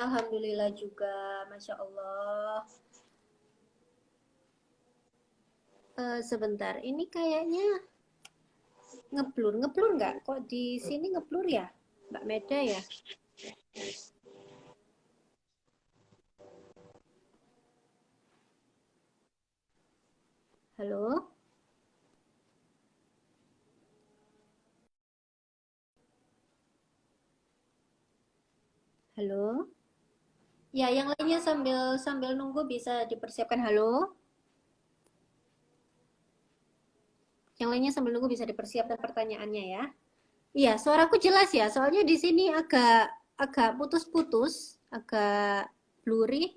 Alhamdulillah juga, Masya Allah. Sebentar, ini kayaknya ngeblur nggak? Kok di sini ngeblur ya, Mbak Meda ya? Halo, halo. Ya, yang lainnya sambil sambil nunggu bisa dipersiapkan. Halo, yang lainnya sambil nunggu bisa dipersiapkan pertanyaannya ya. Iya, suaraku jelas ya. Soalnya di sini agak agak putus-putus, agak blurry.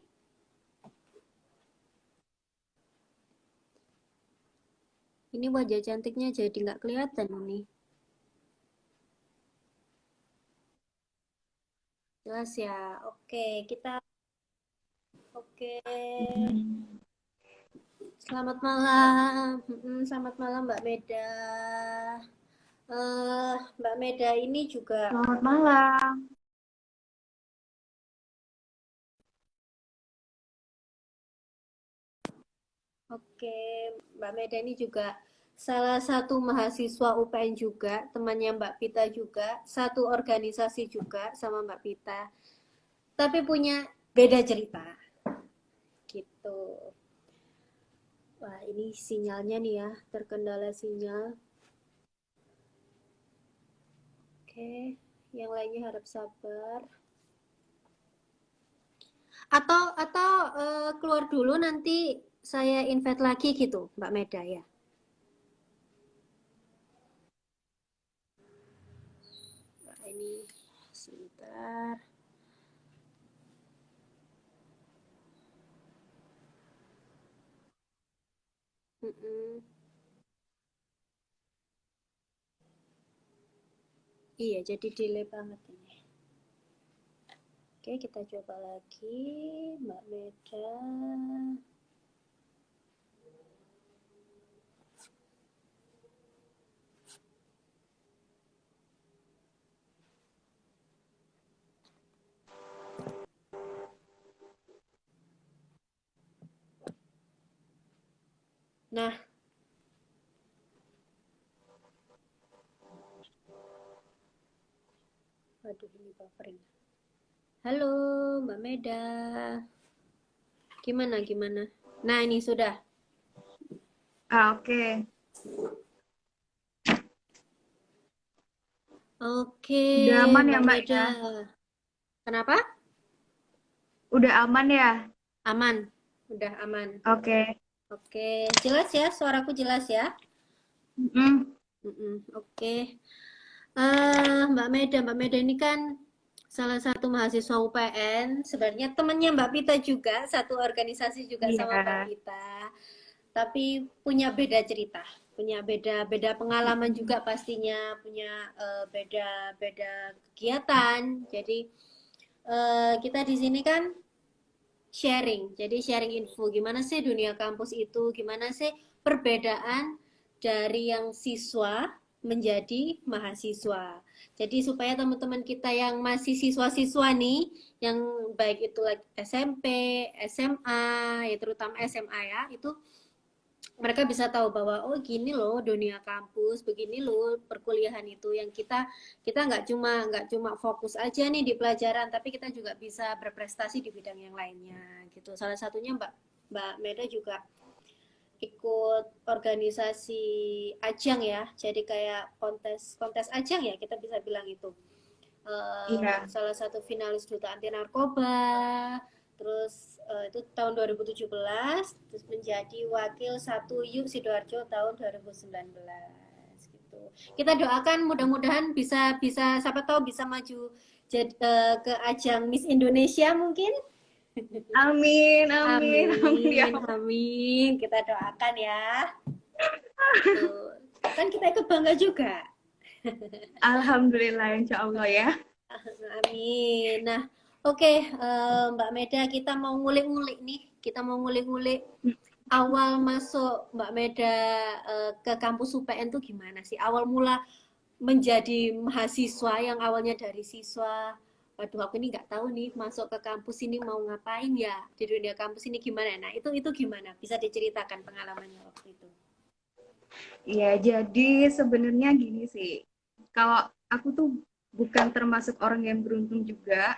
Ini wajah cantiknya jadi nggak kelihatan ini. Jelas ya. Oke, kita oke. Selamat malam. Selamat malam Mbak Meda. Mbak Meda ini juga Selamat malam. oke, Mbak Meda ini juga salah satu mahasiswa UPN juga, temannya Mbak Pita juga, satu organisasi juga sama Mbak Pita. Tapi punya beda cerita. Gitu. Wah, ini sinyalnya nih ya, terkendala sinyal. Oke, yang lainnya harap sabar. Atau keluar dulu nanti saya invite lagi gitu, Mbak Meda ya. Nah, ini sebentar. Mm-mm. Iya, jadi delay banget ini. Oke, kita coba lagi, Mbak Meda. Nah, waduh ini buffering. Halo, Mbak Meda. Gimana? Nah, ini sudah. Oke. Oke, Udah aman ya Mbak Mbak Meda. ya? Kenapa? Udah aman ya? Aman. Udah aman. Oke. Oke, jelas ya? Suaraku jelas ya? Mm-mm. Oke. Mbak Meda ini kan salah satu mahasiswa UPN. Sebenarnya temannya Mbak Pita juga, satu organisasi juga sama Mbak Iya. Pita. Tapi punya beda cerita, punya beda pengalaman juga pastinya, punya beda kegiatan. Jadi kita di sini kan sharing. Jadi sharing info gimana sih dunia kampus itu, gimana sih perbedaan dari yang siswa menjadi mahasiswa. Jadi supaya teman-teman kita yang masih siswa-siswa nih, yang baik itu SMP, SMA, ya terutama SMA ya, itu mereka bisa tahu bahwa oh gini loh dunia kampus, begini loh perkuliahan itu yang kita nggak cuma fokus aja nih di pelajaran, tapi kita juga bisa berprestasi di bidang yang lainnya gitu. Salah satunya Mbak Mbak Meda juga ikut organisasi ajang ya, jadi kayak kontes kontes ajang ya kita bisa bilang itu. Iya. Salah satu finalis Duta Anti Narkoba, terus itu tahun 2017, terus menjadi wakil satu YUK Sidoarjo tahun 2019 gitu. Kita doakan mudah-mudahan bisa bisa siapa tahu bisa maju jadi ke ajang Miss Indonesia mungkin. Amin, amin, amin ya Amin, Allah. amin. Kita doakan ya. Tuh. Kan kita ikut bangga juga. Alhamdulillah, insya Allah ya. Amin. Nah, oke, Mbak Meda, kita mau ngulik-ngulik nih. Kita mau ngulik-ngulik awal masuk Mbak Meda ke kampus UPN tuh gimana sih? Awal mula menjadi mahasiswa yang awalnya dari siswa. Waduh, aku ini nggak tahu nih masuk ke kampus ini mau ngapain ya di dunia kampus ini gimana? Nah, itu gimana? Bisa diceritakan pengalamannya waktu itu? Ya, jadi sebenarnya gini sih. Kalau aku tuh bukan termasuk orang yang beruntung juga,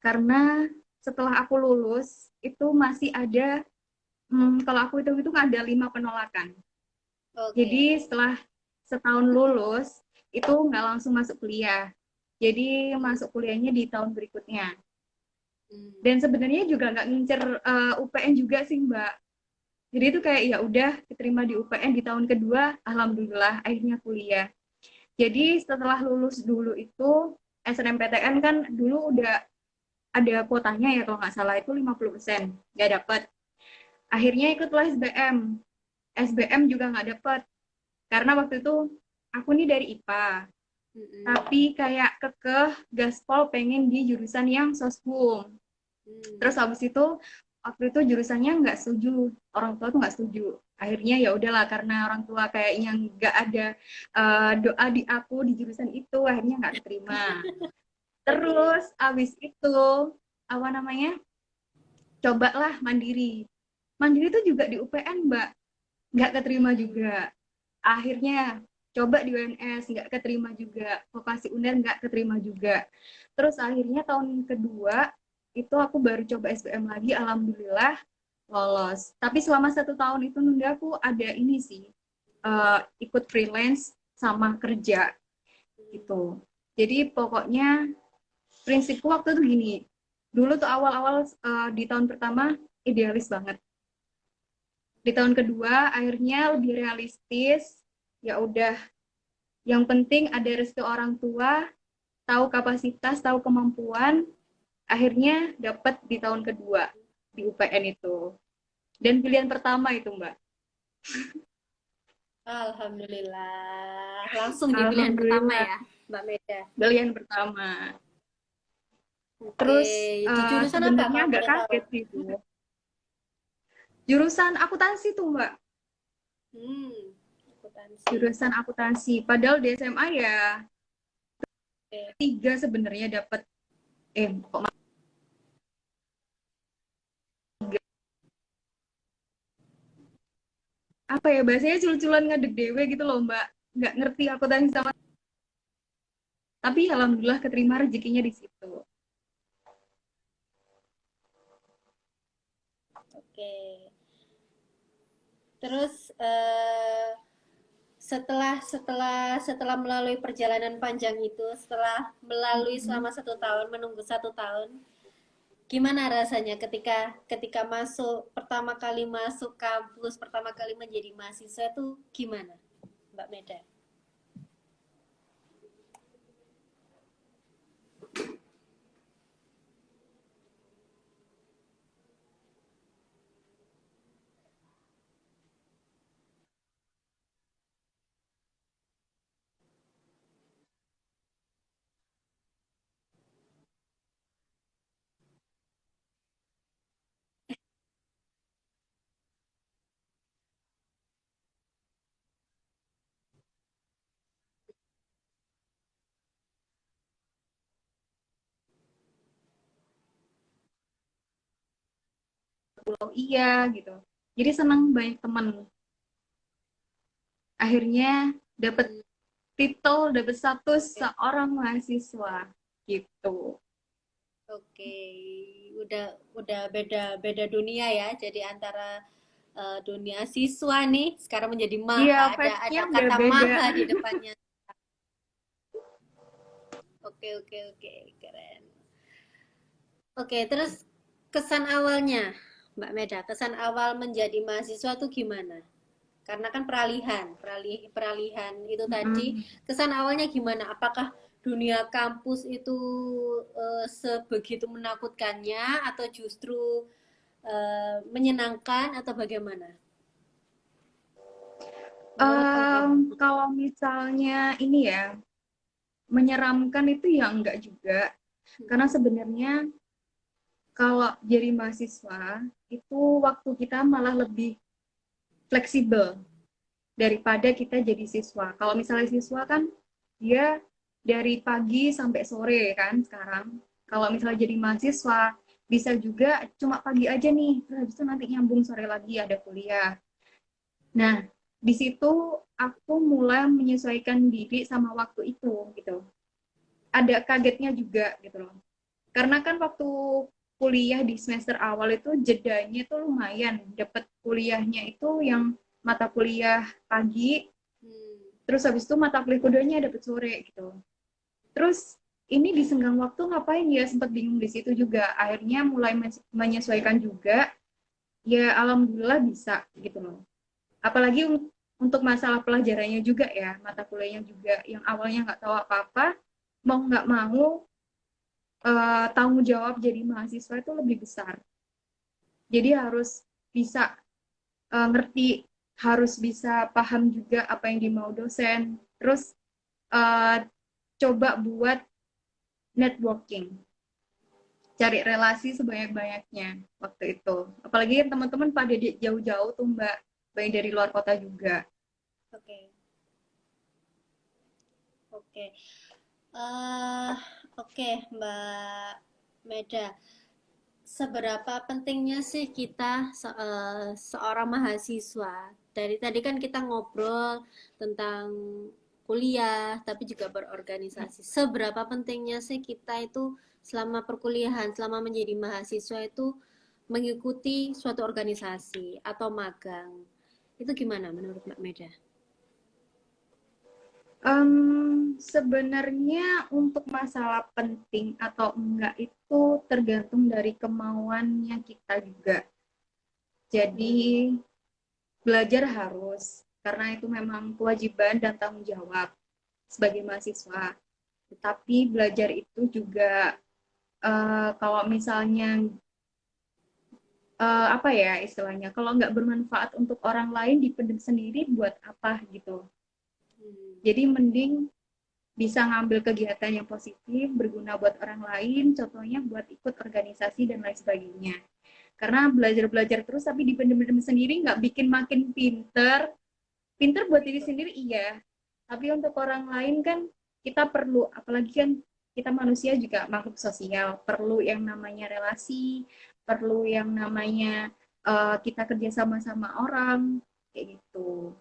karena setelah aku lulus, itu masih ada, kalau aku hitung-hitung ada 5 penolakan. Oke. Jadi setelah setahun lulus, itu nggak langsung masuk kuliah. Jadi masuk kuliahnya di tahun berikutnya. Hmm. Dan sebenarnya juga nggak ngincer UPN juga sih, Mbak. Jadi itu kayak ya udah diterima di UPN di tahun kedua, alhamdulillah akhirnya kuliah. Jadi setelah lulus dulu itu SNMPTN kan dulu udah ada kuotanya ya kalau nggak salah itu 50%, nggak dapet. Akhirnya ikutlah SBM. SBM juga nggak dapet karena waktu itu aku nih dari IPA, Mm-mm. tapi kayak kekeh gaspol pengen di jurusan yang soshum. Hmm. Terus habis itu waktu itu jurusannya nggak setuju, orang tua tuh nggak setuju. Akhirnya ya udahlah karena orang tua kayaknya nggak ada doa di aku di jurusan itu, akhirnya nggak keterima. Oke. Terus abis itu apa namanya? Cobalah mandiri. Mandiri itu juga di UPN, Mbak, nggak keterima Hmm. juga. Akhirnya coba di UNS nggak keterima juga, vokasi UNER nggak keterima juga. Terus akhirnya tahun kedua itu aku baru coba SBM lagi, alhamdulillah lolos. Tapi selama 1 tahun itu nunda aku ada ini sih, ikut freelance sama kerja gitu. Jadi pokoknya prinsipku waktu itu gini, dulu tuh awal-awal di tahun pertama idealis banget. Di tahun kedua akhirnya lebih realistis, ya udah yang penting ada restu orang tua, tahu kapasitas, tahu kemampuan, akhirnya dapat di tahun kedua di UPN itu. Dan pilihan pertama itu, Mbak. Alhamdulillah. Langsung di pilihan pertama Alhamdulillah, ya, Mbak Meda. pilihan pertama. Oke, Terus di jurusan apa sebenarnya kalau agak boleh tahu? kaget sih itu. Jurusan akuntansi tuh, Mbak. Hmm, akuntansi. Jurusan akuntansi. Padahal di SMA ya Oke. 3 sebenarnya dapat, kok apa ya bahasanya cul-culan ngadeg dewe gitu loh, Mbak. Nggak ngerti akuntansi sama, tapi alhamdulillah keterima rezekinya di situ. Oke. Terus setelah setelah setelah melalui perjalanan panjang itu, setelah melalui Mm-mm. selama 1 tahun, menunggu 1 tahun, gimana rasanya ketika ketika masuk pertama kali masuk kampus, pertama kali menjadi mahasiswa itu gimana, Mbak Meda? pulau iya gitu. Jadi senang banyak teman. Akhirnya dapat Hmm, titel, dapat status oke. seorang mahasiswa gitu. Oke, udah beda beda dunia ya. Jadi antara dunia siswa nih sekarang menjadi Iya, maha. vibe-nya Ada udah kata beda. maha di depannya. Oke oke oke, keren. Oke, terus kesan awalnya, Mbak Meda, kesan awal menjadi mahasiswa tuh gimana? Karena kan peralihan itu tadi, Mm-mm. kesan awalnya gimana? Apakah dunia kampus itu sebegitu menakutkannya atau justru menyenangkan atau bagaimana? Menurut Mbak Meda. Kalau misalnya ini ya, menyeramkan itu ya enggak juga. Karena sebenarnya kalau jadi mahasiswa, itu waktu kita malah lebih fleksibel daripada kita jadi siswa. Kalau misalnya siswa kan dia dari pagi sampai sore kan sekarang. Kalau misalnya jadi mahasiswa bisa juga cuma pagi aja nih, terus habis itu nanti nyambung sore lagi ada kuliah. Nah, di situ aku mulai menyesuaikan diri sama waktu itu gitu. Ada kagetnya juga gitu loh. Karena kan waktu kuliah di semester awal itu jedanya tuh lumayan. Dapat kuliahnya itu yang mata kuliah pagi, Hmm, terus habis itu mata kuliah keduanya dapat sore gitu. Terus ini di senggang waktu ngapain ya, sempat bingung di situ juga. Akhirnya mulai menyesuaikan juga. Ya alhamdulillah bisa gitu loh. Apalagi untuk masalah pelajarannya juga ya, mata kuliahnya juga yang awalnya nggak tahu apa-apa, mau nggak mau tanggung jawab jadi mahasiswa itu lebih besar. Jadi harus bisa ngerti, harus bisa paham juga apa yang dimau dosen, terus uh, coba buat networking, cari relasi sebanyak-banyaknya waktu itu. Apalagi teman-teman pada jauh-jauh tuh Mbak, baik dari luar kota juga. oke oke. Eh, oke, Mbak Meda. Seberapa pentingnya sih kita seorang mahasiswa? Dari tadi kan kita ngobrol tentang kuliah, tapi juga berorganisasi. Seberapa pentingnya sih kita itu selama perkuliahan, selama menjadi mahasiswa itu mengikuti suatu organisasi atau magang? Itu gimana menurut Mbak Meda? Sebenarnya untuk masalah penting atau enggak itu tergantung dari kemauannya kita juga. Hmm, Jadi belajar harus, karena itu memang kewajiban dan tanggung jawab sebagai mahasiswa. Tetapi belajar itu juga kalau misalnya apa ya istilahnya, kalau nggak bermanfaat untuk orang lain dipendam sendiri buat apa gitu. hmm, Jadi mending bisa ngambil kegiatan yang positif, berguna buat orang lain, contohnya buat ikut organisasi dan lain sebagainya. Karena belajar-belajar terus tapi dipendam-pendam sendiri nggak bikin makin pinter. Pinter buat diri sendiri iya, tapi untuk orang lain kan kita perlu, apalagi kan kita manusia juga makhluk sosial, perlu yang namanya relasi, perlu yang namanya kita kerja sama-sama orang, kayak gitu.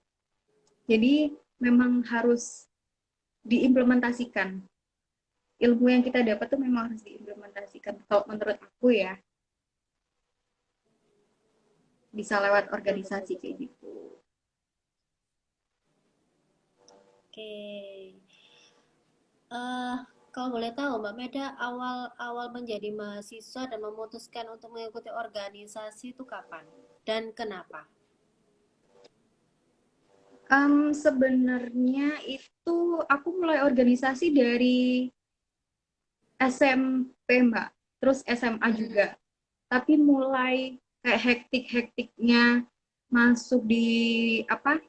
Jadi memang harus diimplementasikan. Ilmu yang kita dapat tuh memang harus diimplementasikan. Kalau menurut aku ya, bisa lewat betul betul organisasi betul. kayak gitu. Oke. Eh, kalau boleh tahu, Mbak Meda awal-awal menjadi mahasiswa dan memutuskan untuk mengikuti organisasi itu kapan dan kenapa? Sebenarnya itu aku mulai organisasi dari SMP Mbak, terus SMA Hmm, juga. Tapi mulai kayak hektik-hektiknya masuk di apa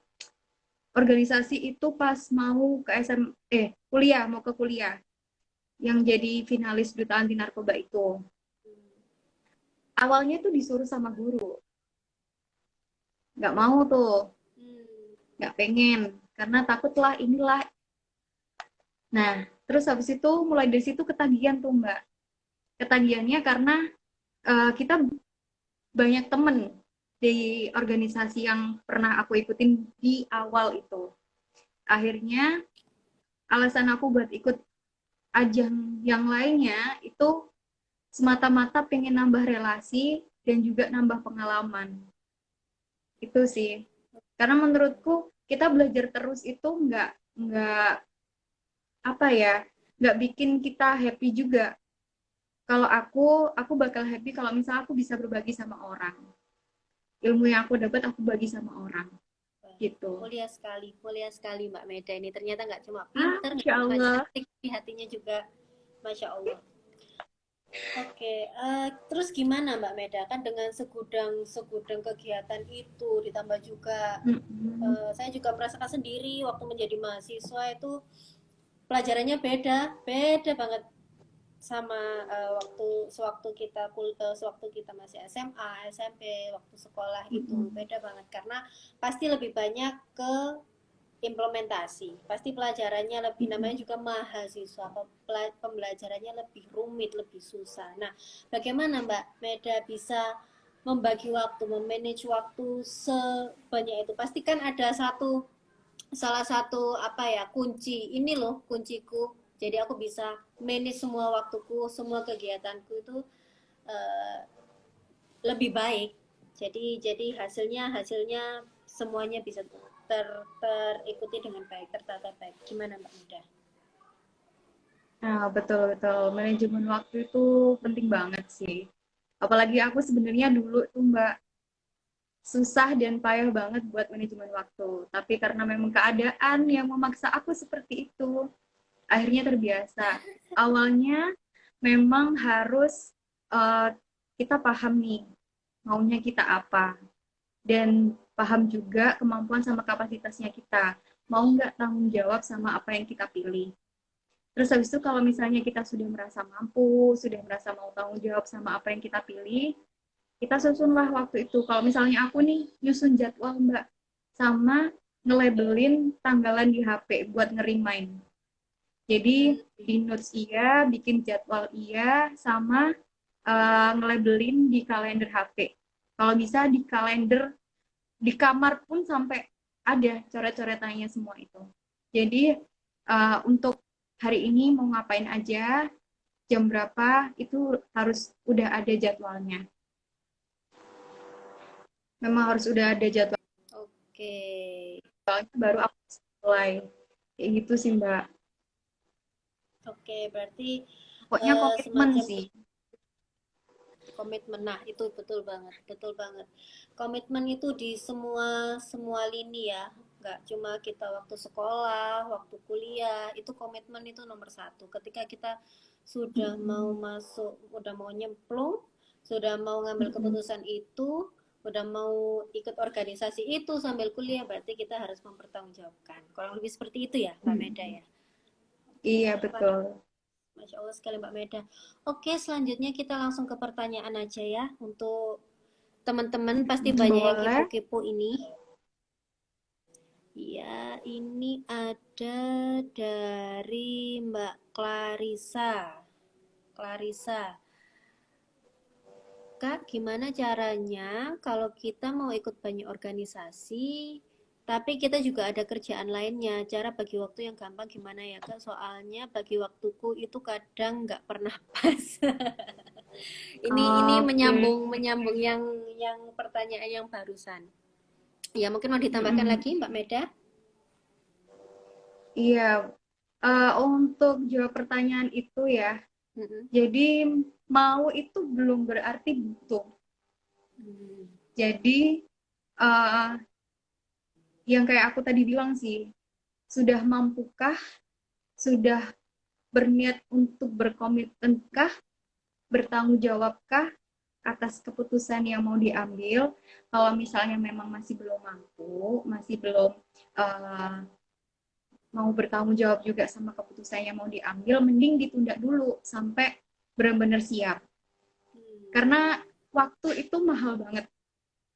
organisasi itu pas mau ke kuliah, mau ke kuliah yang oke. jadi finalis duta anti narkoba itu. Awalnya tuh disuruh sama guru, nggak mau tuh, Hmm, nggak pengen karena takutlah inilah. Nah, terus habis itu mulai dari situ ketagihan tuh Mbak. Ketagihannya karena kita banyak temen di organisasi yang pernah aku ikutin di awal itu. Akhirnya alasan aku buat ikut ajang yang lainnya itu semata-mata pengen nambah relasi dan juga nambah pengalaman. Itu sih. Karena menurutku kita belajar terus itu nggak apa ya, nggak bikin kita happy juga. Kalau aku bakal happy kalau misalnya aku bisa berbagi sama orang. Ilmu yang aku dapat aku bagi sama orang gitu. Mulia sekali Mbak Meda ini. Ternyata nggak cuma Ah, pinter, nggak Masya cuma Allah. cantik, tapi hatinya juga, Masya Allah. Oke, terus gimana Mbak Meda? Kan dengan segudang segudang kegiatan itu ditambah juga Mm-mm. saya juga merasakan sendiri waktu menjadi mahasiswa itu pelajarannya beda, beda banget sama sewaktu kita sewaktu kita masih SMA, SMP, waktu sekolah itu Mm-mm. beda banget karena pasti lebih banyak ke implementasi. Pasti pelajarannya lebih namanya Mm-mm. juga mahasiswa, pembelajarannya lebih rumit, lebih susah. Nah, bagaimana Mbak Meda bisa membagi waktu, memanage waktu sebanyak itu? Pasti kan ada salah satu apa ya kunci ini loh kunciku. Jadi aku bisa manage semua waktuku, semua kegiatanku itu eh, lebih baik. Jadi hasilnya semuanya bisa terikuti dengan baik, tertata baik. Gimana Mbak Muda? Nah, betul-betul. Manajemen waktu itu penting banget sih. Apalagi aku sebenarnya dulu tuh Mbak susah dan payah banget buat manajemen waktu. Tapi karena memang keadaan yang memaksa aku seperti itu, akhirnya terbiasa. Awalnya memang harus uh, kita paham nih maunya kita apa dan paham juga kemampuan sama kapasitasnya kita. Mau nggak tanggung jawab sama apa yang kita pilih. Terus habis itu kalau misalnya kita sudah merasa mampu, sudah merasa mau tanggung jawab sama apa yang kita pilih, kita susunlah waktu itu. Kalau misalnya aku nih nyusun jadwal Mbak, sama nge-labelin tanggalan di HP buat nge-remind. Jadi di notes iya, bikin jadwal iya, sama nge-labelin di kalender HP. Kalau bisa di kalender, di kamar pun sampai ada coret-coretannya semua itu. Jadi untuk hari ini mau ngapain aja, jam berapa, itu harus udah ada jadwalnya. Memang harus udah ada jadwalnya, Oke, baru aku mulai. Kayak gitu sih, Mbak. oke, berarti Pokoknya komitmen semacam sih. komitmen. Nah, itu betul banget, betul banget. Komitmen itu di semua semua lini ya. Nggak cuma kita waktu sekolah, waktu kuliah, itu komitmen itu nomor satu. Ketika kita sudah mau Mm-mm. masuk, udah mau nyemplung, sudah mau ngambil Mm-mm. keputusan itu, udah mau ikut organisasi itu sambil kuliah, berarti kita harus mempertanggungjawabkan. Kurang lebih seperti itu ya, Mbak Meda Mm-mm. ya. Iya, Wah, betul. Masya Allah sekali Mbak Meda. Oke, selanjutnya kita langsung ke pertanyaan aja ya. Untuk teman-teman pasti banyak yang Boleh. kepo-kepo ini. Ya, ini ada dari Mbak Clarissa. Clarissa. Kak, gimana caranya kalau kita mau ikut banyak organisasi, tapi kita juga ada kerjaan lainnya. Cara bagi waktu yang gampang gimana ya Kak? Soalnya bagi waktuku itu kadang nggak pernah pas. Ini Oke. menyambung yang pertanyaan yang barusan. Ya mungkin mau ditambahkan Mm-mm. lagi Mbak Meda. Iya. Untuk jawab pertanyaan itu ya, Mm-mm. jadi mau itu belum berarti butuh. Hmm. Jadi eh, yang kayak aku tadi bilang sih, sudah mampukah, sudah berniat untuk berkomitenkah, bertanggung jawabkah atas keputusan yang mau diambil. Kalau misalnya memang masih belum mampu, masih belum uh, mau bertanggung jawab juga sama keputusan yang mau diambil, mending ditunda dulu sampai benar-benar siap. Karena waktu itu mahal banget.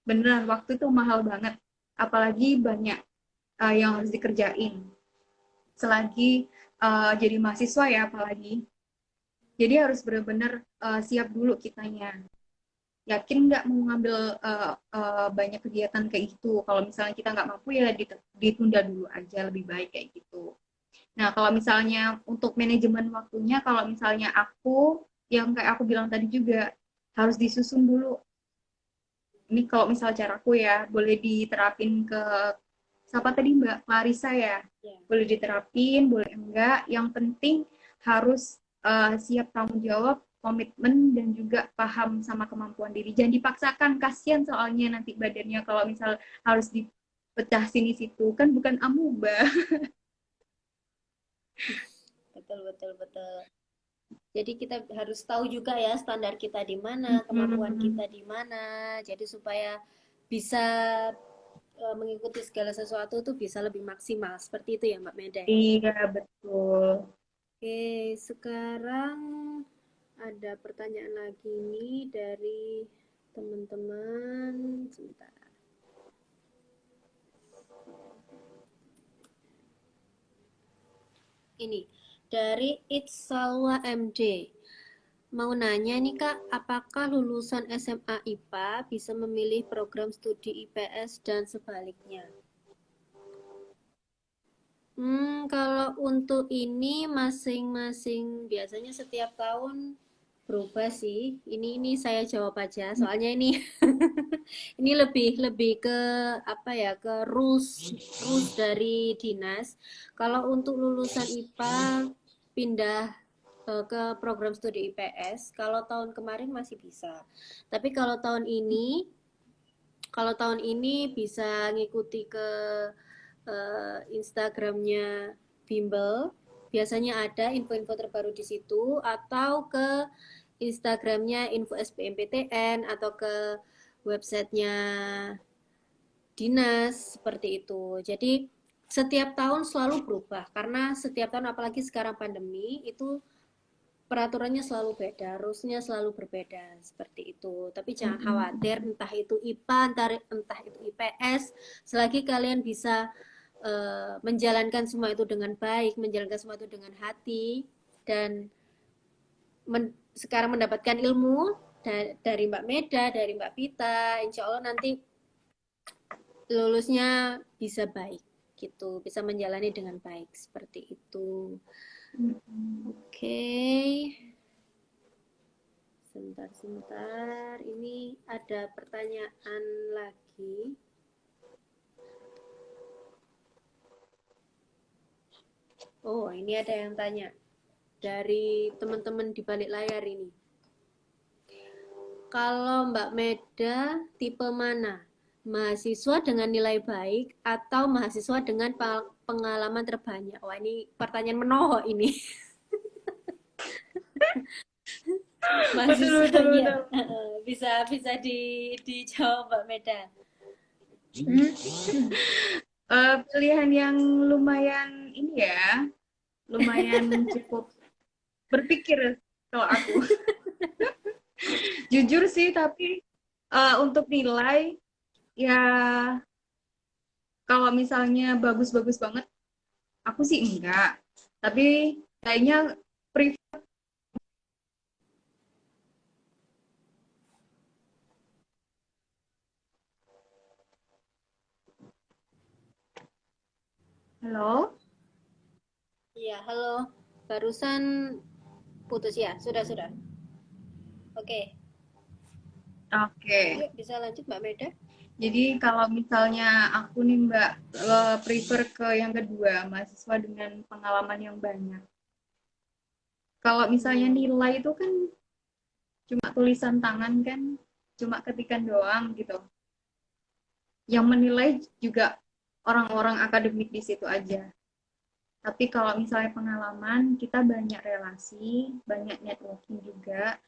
Beneran, waktu itu mahal banget. Apalagi banyak yang harus dikerjain. Selagi jadi mahasiswa ya apalagi. Jadi harus benar-benar siap dulu kitanya. yakin nggak mau ngambil banyak kegiatan kayak gitu. Kalau misalnya kita nggak mampu ya ditunda dulu aja, lebih baik kayak gitu. Nah, kalau misalnya untuk manajemen waktunya, kalau misalnya aku, yang kayak aku bilang tadi juga, harus disusun dulu. Ini kalau misal caraku ya, boleh diterapin ke, siapa tadi Mbak? Clarissa ya? Ya. Boleh diterapin, boleh enggak. Yang penting harus siap tanggung jawab, komitmen, dan juga paham sama kemampuan diri. Jangan dipaksakan, kasihan soalnya nanti badannya kalau misal harus dipecah sini situ. Kan bukan amuba. Betul, betul, betul. Jadi kita harus tahu juga ya standar kita di mana, kemampuan kita di mana. Jadi supaya bisa mengikuti segala sesuatu tuh bisa lebih maksimal. Seperti itu ya Mbak Meda ya. Iya, betul. Oke, sekarang ada pertanyaan lagi nih dari teman-teman. Sebentar. Ini dari Itsalwa MD. Mau nanya nih Kak, apakah lulusan SMA IPA bisa memilih program studi IPS dan sebaliknya? Kalau untuk ini masing-masing biasanya setiap tahun berubah sih. Ini saya jawab aja, soalnya ini ini lebih lebih ke apa ya, ke rules rules dari dinas. Kalau untuk lulusan IPA pindah ke program studi IPS, kalau tahun kemarin masih bisa. Tapi kalau tahun ini bisa ngikuti ke Instagramnya Bimbel. Biasanya ada info-info terbaru di situ, atau ke Instagramnya info SBMPTN, atau ke websitenya dinas seperti itu. Jadi setiap tahun selalu berubah karena setiap tahun, apalagi sekarang pandemi, itu peraturannya selalu beda, rulesnya selalu berbeda seperti itu. Tapi jangan khawatir, entah itu IPA, entah itu IPS, selagi kalian bisa menjalankan semua itu dengan baik, menjalankan semua itu dengan hati, dan sekarang mendapatkan ilmu dari Mbak Meda, dari Mbak Vita, insya Allah nanti lulusnya bisa baik gitu, bisa menjalani dengan baik seperti itu. Oke, sebentar, ini ada pertanyaan lagi. Oh, ini ada yang tanya dari teman-teman di balik layar ini. Kalau Mbak Meda tipe mana? Mahasiswa dengan nilai baik atau mahasiswa dengan pengalaman terbanyak? Wah, ini pertanyaan menohok ini. Betul, betul, Mahasiswanya betul. bisa dijawab Mbak Meda. Pilihan yang lumayan ini ya, lumayan cukup berpikir kalau aku. Jujur sih, tapi untuk nilai ya kalau misalnya bagus-bagus banget, aku sih enggak. Tapi kayaknya prefer. Halo? Iya, halo. Barusan putus ya? Sudah. Oke. Oke. Yuk, bisa lanjut Mbak Meda. Jadi kalau misalnya aku nih Mbak, prefer ke yang kedua, mahasiswa dengan pengalaman yang banyak. Kalau misalnya nilai itu kan cuma tulisan tangan kan, cuma ketikan doang gitu. Yang menilai juga orang-orang akademik di situ aja. Tapi kalau misalnya pengalaman, kita banyak relasi, banyak networking juga.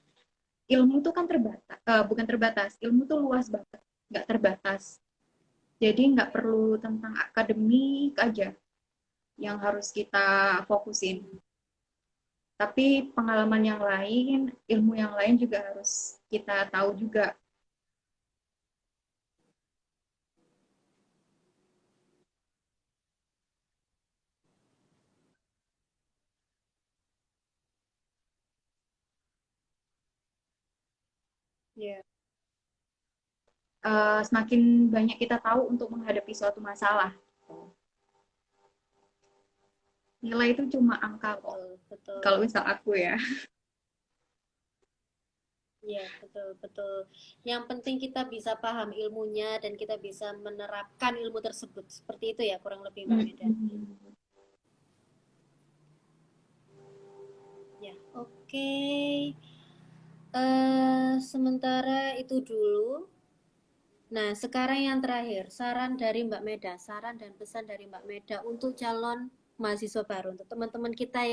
Ilmu tuh kan terbatas, bukan terbatas, ilmu tuh luas banget, nggak terbatas. Jadi nggak perlu tentang akademik aja yang harus kita fokusin. Tapi pengalaman yang lain, ilmu yang lain juga harus kita tahu juga. Ya. semakin banyak kita tahu untuk menghadapi suatu masalah. Nilai itu cuma angka kok. Betul, betul. Kalau misal aku ya. Iya, betul, betul. Yang penting kita bisa paham ilmunya dan kita bisa menerapkan ilmu tersebut. Seperti itu ya, kurang lebih Mbak Meda. Ya, oke. Sementara itu dulu. Nah, sekarang yang terakhir, saran dari Mbak Meda, saran dan pesan dari Mbak Meda untuk calon mahasiswa baru, untuk teman-teman kita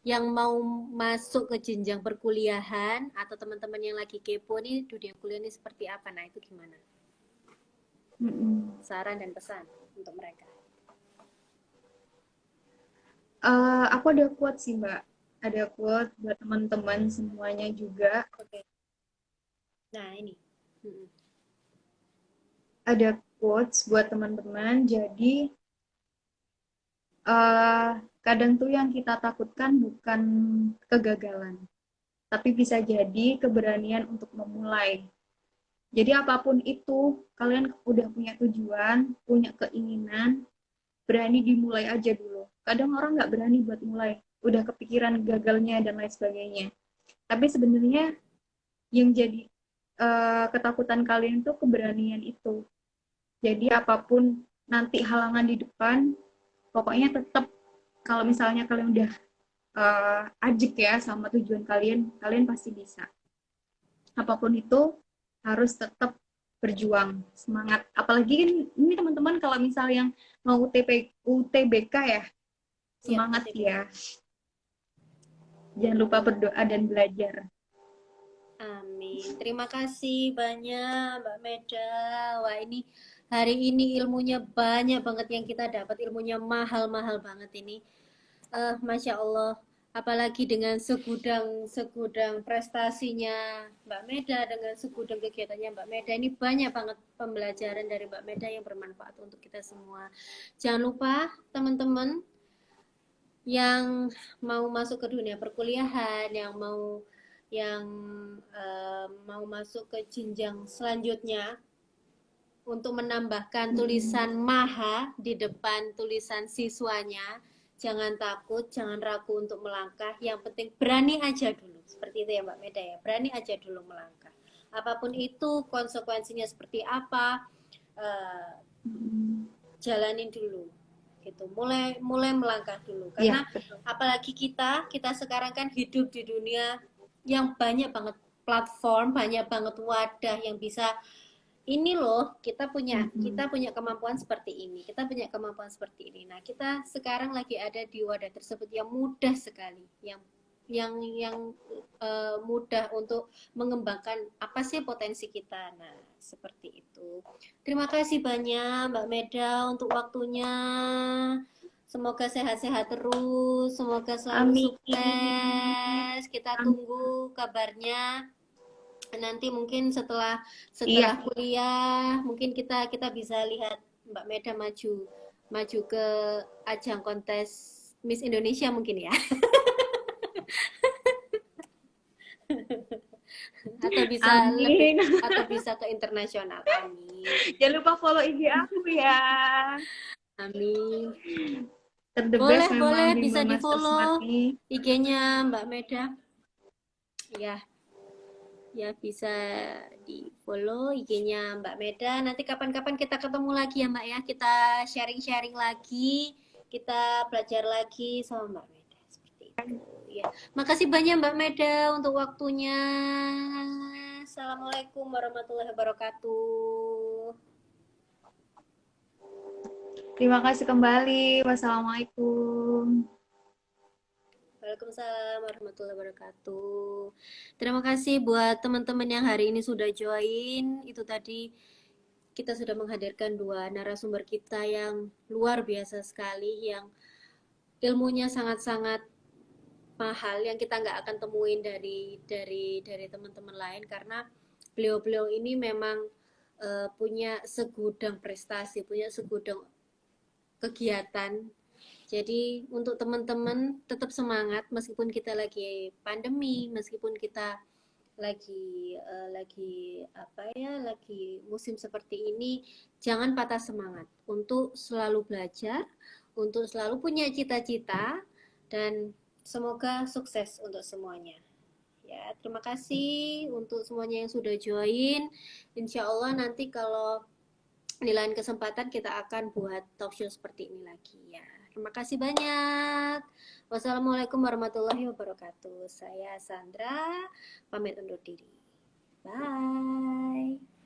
yang mau masuk ke jenjang perkuliahan atau teman-teman yang lagi kepo nih dunia kuliah ini seperti apa? Nah, itu gimana? Saran dan pesan untuk mereka. Aku ada quote sih Mbak, ada quote buat teman-teman semuanya juga. Oke. Nah, ini. Ada quotes buat teman-teman. Jadi kadang tuh yang kita takutkan bukan kegagalan, tapi bisa jadi keberanian untuk memulai. Jadi apapun itu, kalian udah punya tujuan, punya keinginan, berani dimulai aja dulu. Kadang orang nggak berani buat mulai, udah kepikiran gagalnya dan lain sebagainya. Tapi sebenarnya yang jadi ketakutan kalian itu keberanian itu. Jadi apapun nanti halangan di depan, pokoknya tetap kalau misalnya kalian udah ajik ya sama tujuan kalian, kalian pasti bisa. Apapun itu harus tetap berjuang, semangat. Apalagi kan ini teman-teman kalau misal yang mau UTBK ya, semangat ya. Jangan lupa berdoa dan belajar. Amin. Terima kasih banyak Mbak Meda. Wah, ini hari ini ilmunya banyak banget yang kita dapat, ilmunya mahal-mahal banget ini. Masya Allah, apalagi dengan segudang prestasinya Mbak Meda, dengan segudang kegiatannya Mbak Meda, ini banyak banget pembelajaran dari Mbak Meda yang bermanfaat untuk kita semua. Jangan lupa teman-teman yang mau masuk ke dunia perkuliahan, yang mau masuk ke jenjang selanjutnya, untuk menambahkan tulisan maha di depan tulisan siswanya. Jangan takut, jangan ragu untuk melangkah. Yang penting berani aja dulu. Seperti itu ya Mbak Meda ya. Berani aja dulu melangkah. Apapun itu konsekuensinya seperti apa, jalanin dulu. Gitu. Mulai melangkah dulu. Karena apalagi kita sekarang kan hidup di dunia yang banyak banget platform, banyak banget wadah yang bisa ini loh, kita punya kemampuan seperti ini, kita punya kemampuan seperti ini. Nah, kita sekarang lagi ada di wadah tersebut yang mudah sekali, yang mudah untuk mengembangkan apa sih potensi kita. Nah, seperti itu. Terima kasih banyak Mbak Meda untuk waktunya. Semoga sehat-sehat terus, semoga selalu sukses. Kita tunggu kabarnya. Nanti mungkin setelah kuliah mungkin kita bisa lihat Mbak Meda maju ke ajang kontes Miss Indonesia mungkin ya. atau bisa ke internasional. Amin. Jangan lupa follow IG aku ya. Amin. Boleh bisa di follow IG-nya Mbak Meda. Ya bisa di follow IG-nya Mbak Meda. Nanti kapan-kapan kita ketemu lagi ya Mbak ya. Kita sharing-sharing lagi, kita belajar lagi sama Mbak Meda seperti itu. Ya, makasih banyak Mbak Meda untuk waktunya. Assalamualaikum warahmatullahi wabarakatuh. Terima kasih kembali. Wassalamualaikum. Waalaikumsalam warahmatullahi wabarakatuh. Terima kasih buat teman-teman yang hari ini sudah join. Itu tadi kita sudah menghadirkan dua narasumber kita yang luar biasa sekali, yang ilmunya sangat-sangat mahal, yang kita nggak akan temuin dari teman-teman lain, karena beliau-beliau ini memang punya segudang prestasi, punya segudang kegiatan. Jadi untuk teman-teman tetap semangat meskipun kita lagi pandemi, meskipun kita lagi apa ya, lagi musim seperti ini, jangan patah semangat untuk selalu belajar, untuk selalu punya cita-cita, dan semoga sukses untuk semuanya. Ya, terima kasih untuk semuanya yang sudah join. Insya Allah nanti kalau di lain kesempatan kita akan buat talk show seperti ini lagi ya. Terima kasih banyak. Wassalamualaikum warahmatullahi wabarakatuh. Saya Sandra, pamit undur diri. Bye.